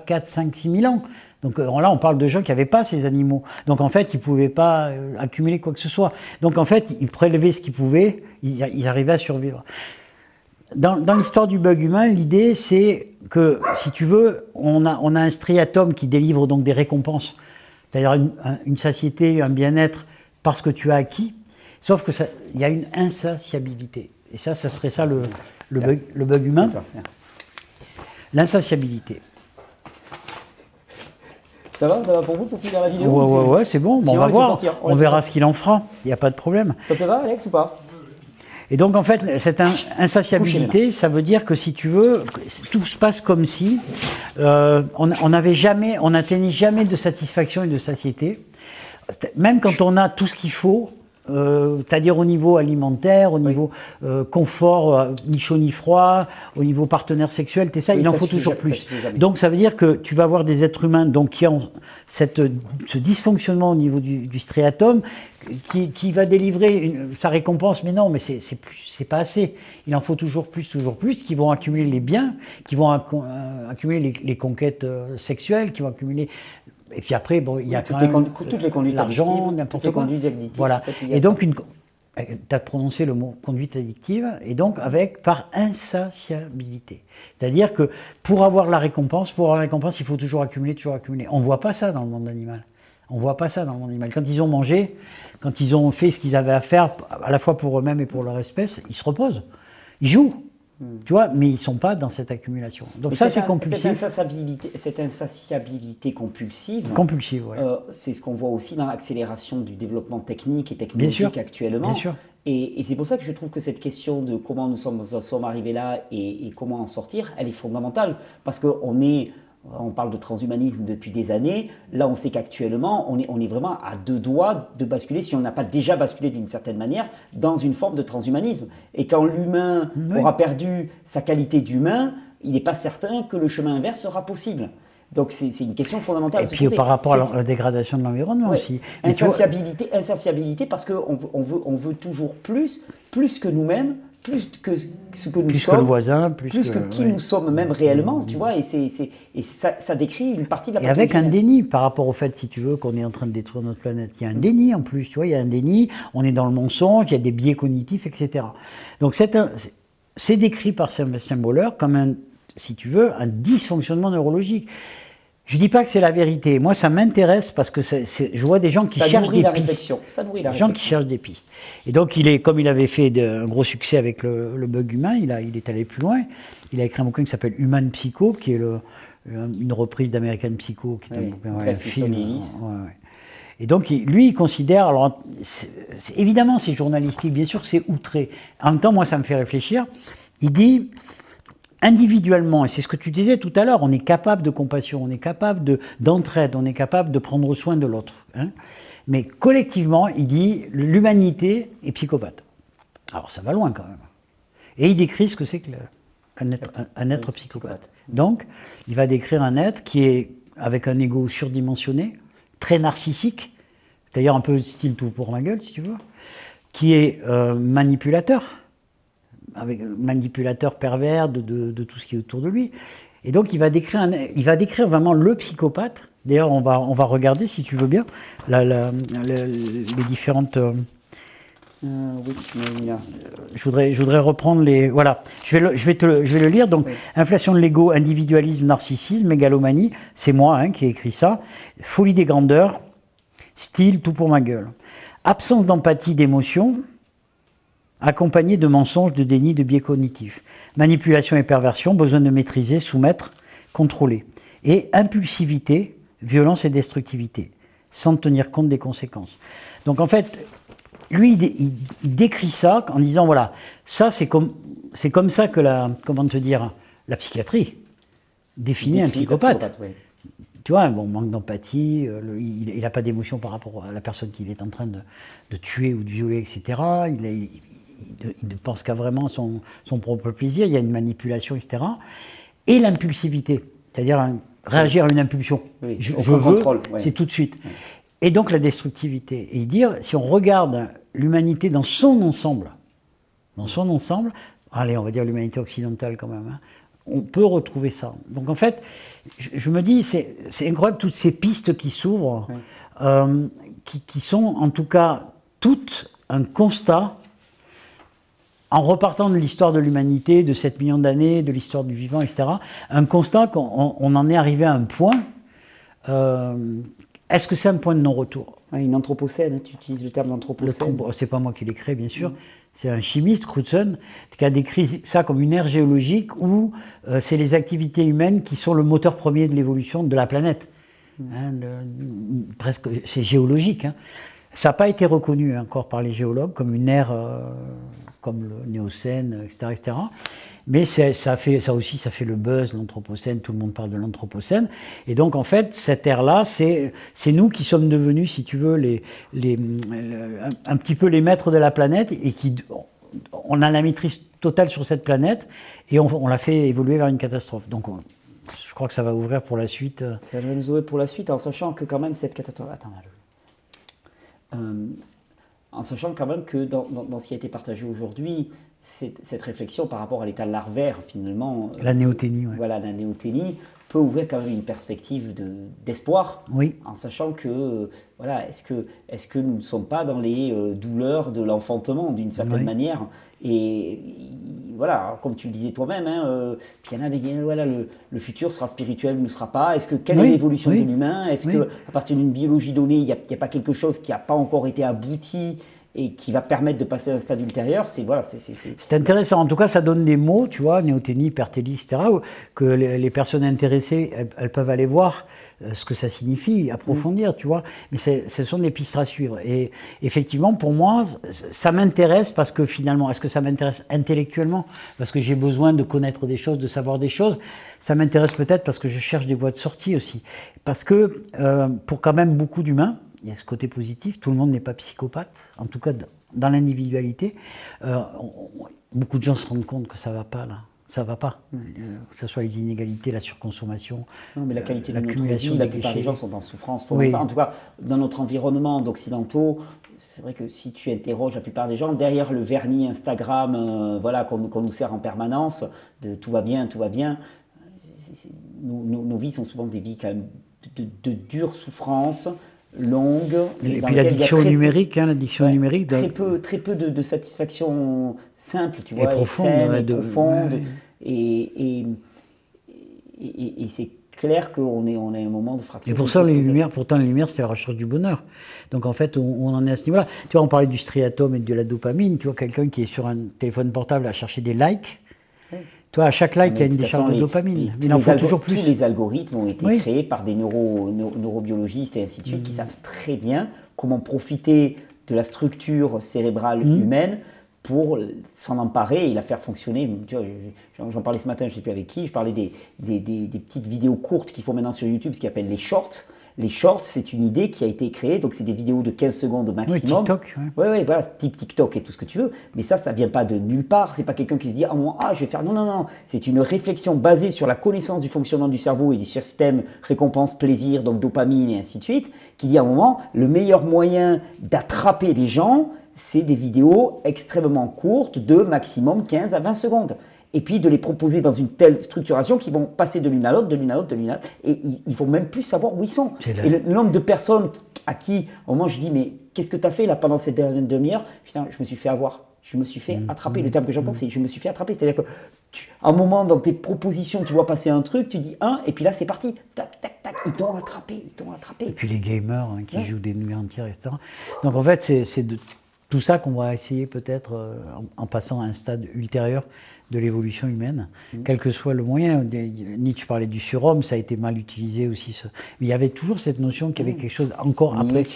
4, 5, 6 000 ans. Donc là, on parle de gens qui n'avaient pas ces animaux. Donc en fait, ils ne pouvaient pas accumuler quoi que ce soit. Donc en fait, ils prélevaient ce qu'ils pouvaient, ils arrivaient à survivre. Dans l'histoire du bug humain, l'idée c'est que, si tu veux, on a un striatum qui délivre donc des récompenses, c'est-à-dire une satiété, un bien-être parce que tu as acquis, sauf que il y a une insatiabilité. Et ça serait ça le bug humain. L'insatiabilité. Ça va pour vous pour finir la vidéo? Ouais, c'est bon. On va voir. On verra ce qu'il en fera. Il n'y a pas de problème. Ça te va, Alex, ou pas? Et donc, en fait, cette insatiabilité, ça veut dire que, si tu veux, tout se passe comme si on n'atteignait jamais de satisfaction et de satiété. Même quand on a tout ce qu'il faut, c'est-à-dire au niveau alimentaire, au niveau confort, ni chaud ni froid, au niveau partenaire sexuel, il en faut toujours plus. Donc ça veut dire que tu vas avoir des êtres humains donc, qui ont ce dysfonctionnement au niveau du striatum, qui va délivrer sa récompense, mais non, mais c'est pas assez. Il en faut toujours plus, qui vont accumuler les biens, qui vont accumuler les conquêtes sexuelles, qui vont accumuler... Et puis après, bon, il y a toutes les conduites l'argent, n'importe quoi. Voilà. Et donc, tu as prononcé le mot conduite addictive, et donc par insatiabilité. C'est-à-dire que pour avoir la récompense, il faut toujours accumuler. On ne voit pas ça dans le monde animal. Quand ils ont mangé, quand ils ont fait ce qu'ils avaient à faire, à la fois pour eux-mêmes et pour leur espèce, ils se reposent. Ils jouent. Tu vois, mais ils ne sont pas dans cette accumulation. Donc mais ça, c'est compulsif. Cette insatiabilité compulsive, ouais. C'est ce qu'on voit aussi dans l'accélération du développement technique et technologique actuellement. Bien sûr. Et c'est pour ça que je trouve que cette question de comment nous sommes arrivés là et comment en sortir, elle est fondamentale. Parce on parle de transhumanisme depuis des années. Là, on sait qu'actuellement, on est vraiment à 2 doigts de basculer, si on n'a pas déjà basculé d'une certaine manière, dans une forme de transhumanisme. Et quand l'humain aura perdu sa qualité d'humain, il n'est pas certain que le chemin inverse sera possible. Donc c'est une question fondamentale. Et puis par rapport à la dégradation de l'environnement aussi. Insatiabilité parce qu'on veut toujours plus que nous-mêmes, plus que ce que nous sommes, que le voisin, plus que qui nous sommes même réellement, tu vois, et ça décrit une partie de la pathologie. Et avec un déni par rapport au fait, si tu veux, qu'on est en train de détruire notre planète. Il y a un déni en plus, tu vois, il y a un déni, on est dans le mensonge, il y a des biais cognitifs, etc. Donc c'est décrit par Sébastien Boller comme si tu veux, un dysfonctionnement neurologique. Je ne dis pas que c'est la vérité. Moi, ça m'intéresse parce que je vois des gens qui cherchent des pistes. Ça nourrit la réflexion. Des gens qui cherchent des pistes. Et donc, comme il avait fait un gros succès avec le bug humain, il est allé plus loin. Il a écrit un bouquin qui s'appelle Human Psycho, qui est une reprise d'American Psycho, qui est un bouquin, un film. Et donc, lui, il considère... Alors, évidemment, c'est journalistique. Bien sûr que c'est outré. En même temps, moi, ça me fait réfléchir. Il dit... Individuellement, et c'est ce que tu disais tout à l'heure, on est capable de compassion, on est capable d'entraide, on est capable de prendre soin de l'autre. Hein. Mais collectivement, il dit, l'humanité est psychopathe. Alors ça va loin quand même. Et il décrit ce que c'est qu'un être psychopathe. Donc, il va décrire un être qui est avec un ego surdimensionné, très narcissique, c'est-à-dire un peu style tout pour ma gueule, si tu veux, qui est manipulateur, avec manipulateur pervers de tout ce qui est autour de lui. Et donc, il va décrire vraiment le psychopathe. D'ailleurs, on va regarder, si tu veux bien, les différentes... Je voudrais reprendre les... Voilà, je vais le lire. Donc, inflation de l'ego, individualisme, narcissisme, mégalomanie. C'est moi qui ai écrit ça. Folie des grandeurs, style tout pour ma gueule. Absence d'empathie, d'émotion, accompagné de mensonges, de déni, de biais cognitifs. Manipulation et perversion, besoin de maîtriser, soumettre, contrôlée. Et impulsivité, violence et destructivité, sans tenir compte des conséquences. Donc en fait, lui, il décrit ça en disant, voilà, ça c'est comme ça que la psychiatrie définit un psychopathe. Oui. Tu vois, bon, manque d'empathie, il n'a pas d'émotion par rapport à la personne qu'il est en train de tuer ou de violer, etc. Il ne pense qu'à vraiment son propre plaisir, il y a une manipulation, etc. Et l'impulsivité, c'est-à-dire réagir à une impulsion. Oui, je veux, contrôle, ouais. c'est tout de suite. Ouais. Et donc la destructivité. Et dire, si on regarde l'humanité dans son ensemble, allez, on va dire l'humanité occidentale quand même, hein, on peut retrouver ça. Donc en fait, je me dis, c'est incroyable toutes ces pistes qui s'ouvrent, qui sont en tout cas toutes un constat, en repartant de l'histoire de l'humanité, de 7 millions d'années, de l'histoire du vivant, etc., un constat qu'on en est arrivé à un point. Est-ce que c'est un point de non-retour? Une anthropocène, hein, tu utilises le terme d'anthropocène. C'est pas moi qui l'ai créé, bien sûr. C'est un chimiste, Crutzen, qui a décrit ça comme une ère géologique où c'est les activités humaines qui sont le moteur premier de l'évolution de la planète. Hein, presque, c'est géologique. Hein. Ça n'a pas été reconnu encore par les géologues comme une ère comme le Néocène, etc., etc. Mais ça fait le buzz, l'Anthropocène, tout le monde parle de l'Anthropocène. Et donc, en fait, cette ère-là, c'est nous qui sommes devenus, si tu veux, un petit peu les maîtres de la planète et on a la maîtrise totale sur cette planète et on l'a fait évoluer vers une catastrophe. Donc, je crois que ça va ouvrir pour la suite. Ça va nous ouvrir pour la suite en sachant que quand même cette catastrophe... Attends, en sachant quand même que dans ce qui a été partagé aujourd'hui, cette réflexion par rapport à l'état larvaire, finalement... La néothénie, ouais. Voilà, la néothénie peut ouvrir quand même une perspective d'espoir, oui. En sachant que, voilà, est-ce que nous ne sommes pas dans les douleurs de l'enfantement, d'une certaine manière. Et voilà, comme tu le disais toi-même, hein, il y en a des, voilà, le futur sera spirituel ou ne sera pas. Quelle est l'évolution de l'humain? Est-ce qu'à partir d'une biologie donnée, il n'y a pas quelque chose qui n'a pas encore été abouti et qui va permettre de passer à un stade ultérieur? C'est intéressant. En tout cas, ça donne des mots, tu vois, néothénie, hypertélie, etc., que les personnes intéressées, elles peuvent aller voir ce que ça signifie, approfondir, tu vois. Mais ce sont des pistes à suivre. Et effectivement, pour moi, ça m'intéresse parce que finalement, est-ce que ça m'intéresse intellectuellement? Parce que j'ai besoin de connaître des choses, de savoir des choses. Ça m'intéresse peut-être parce que je cherche des voies de sortie aussi. Parce que pour quand même beaucoup d'humains, il y a ce côté positif, tout le monde n'est pas psychopathe, en tout cas dans l'individualité. Beaucoup de gens se rendent compte que ça ne va pas là. Ça ne va pas, que ce soit les inégalités, la surconsommation. Non, mais la qualité de notre vie, la plupart des gens sont en souffrance. En tout cas, dans notre environnement d'occidentaux, c'est vrai que si tu interroges la plupart des gens, derrière le vernis Instagram voilà, qu'on nous sert en permanence, de tout va bien, nos vies sont souvent des vies quand même de dures souffrances, longues. Et puis l'addiction numérique, numérique. Très peu de satisfaction simple, tu vois, et profonde. Profonde. Et c'est clair qu'on est à un moment de fracture. Et pour ça, pourtant, les lumières, c'est la recherche du bonheur. Donc en fait, on en est à ce niveau-là. Tu vois, on parlait du striatum et de la dopamine. Tu vois, quelqu'un qui est sur un téléphone portable à chercher des likes. Oui. Tu vois, à chaque like, il y a une décharge de dopamine. Il en faut toujours plus. Tous les algorithmes ont été créés par des neurobiologistes et ainsi de suite qui savent très bien comment profiter de la structure cérébrale humaine pour s'en emparer et la faire fonctionner. Tu vois, j'en parlais ce matin, je ne sais plus avec qui, je parlais des petites vidéos courtes qu'il faut maintenant sur YouTube, ce qu'ils appellent les shorts. Les shorts, c'est une idée qui a été créée, donc c'est des vidéos de 15 secondes maximum. Oui, TikTok. Oui, voilà, type TikTok et tout ce que tu veux. Mais ça ne vient pas de nulle part. C'est pas quelqu'un qui se dit je vais faire. Non. C'est une réflexion basée sur la connaissance du fonctionnement du cerveau et du système récompense, plaisir, donc dopamine et ainsi de suite, qui dit à un moment, le meilleur moyen d'attraper les gens, c'est des vidéos extrêmement courtes de maximum 15 à 20 secondes. Et puis de les proposer dans une telle structuration qu'ils vont passer de l'une à l'autre, et ils ne vont même plus savoir où ils sont. Et le nombre de personnes à qui, au moment, je dis, mais qu'est-ce que tu as fait là pendant cette dernière demi-heure? Putain, je me suis fait avoir, je me suis fait attraper. Le terme que j'entends, c'est je me suis fait attraper. C'est-à-dire que, à un moment, dans tes propositions, tu vois passer un truc, tu dis et puis là, c'est parti. Tac, tac, tac, ils t'ont attrapé. Et puis les gamers qui jouent des nuits entières, etc. Donc en fait, c'est de tout ça qu'on va essayer peut-être, en passant à un stade ultérieur, de l'évolution humaine, quel que soit le moyen. Nietzsche parlait du surhomme, ça a été mal utilisé aussi. Mais il y avait toujours cette notion qu'il y avait quelque chose encore après.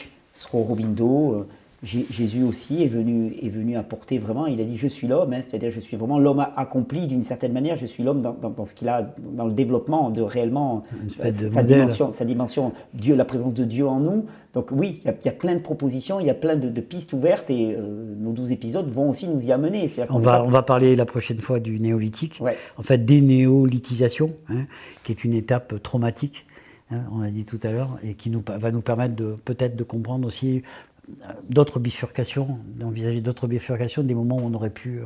Aurobindo, Jésus aussi est venu apporter vraiment, il a dit je suis l'homme, hein, c'est-à-dire je suis vraiment l'homme accompli d'une certaine manière, je suis l'homme dans ce qu'il a, dans le développement de réellement sa dimension, Dieu, la présence de Dieu en nous. Donc oui, il y a plein de propositions, il y a plein de pistes ouvertes et nos 12 épisodes vont aussi nous y amener. On va parler la prochaine fois du néolithique, ouais. En fait dénéolithisation, hein, qui est une étape traumatique. On a dit tout à l'heure, et qui va nous permettre peut-être de comprendre aussi d'autres bifurcations, d'envisager d'autres bifurcations, des moments où on aurait pu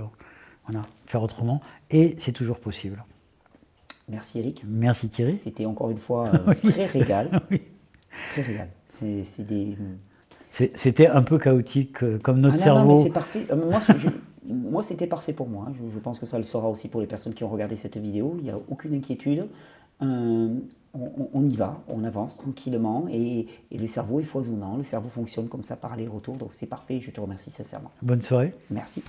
faire autrement. Et c'est toujours possible. Merci Eric. Merci Thierry. C'était encore une fois très régal. Oui. Très régal. C'était un peu chaotique, comme notre cerveau. Non, mais c'est parfait. Moi, c'était parfait pour moi. Je pense que ça le sera aussi pour les personnes qui ont regardé cette vidéo. Il n'y a aucune inquiétude. On y va, on avance tranquillement et le cerveau est foisonnant, le cerveau fonctionne comme ça par aller-retour, donc c'est parfait, je te remercie sincèrement. Bonne soirée. Merci.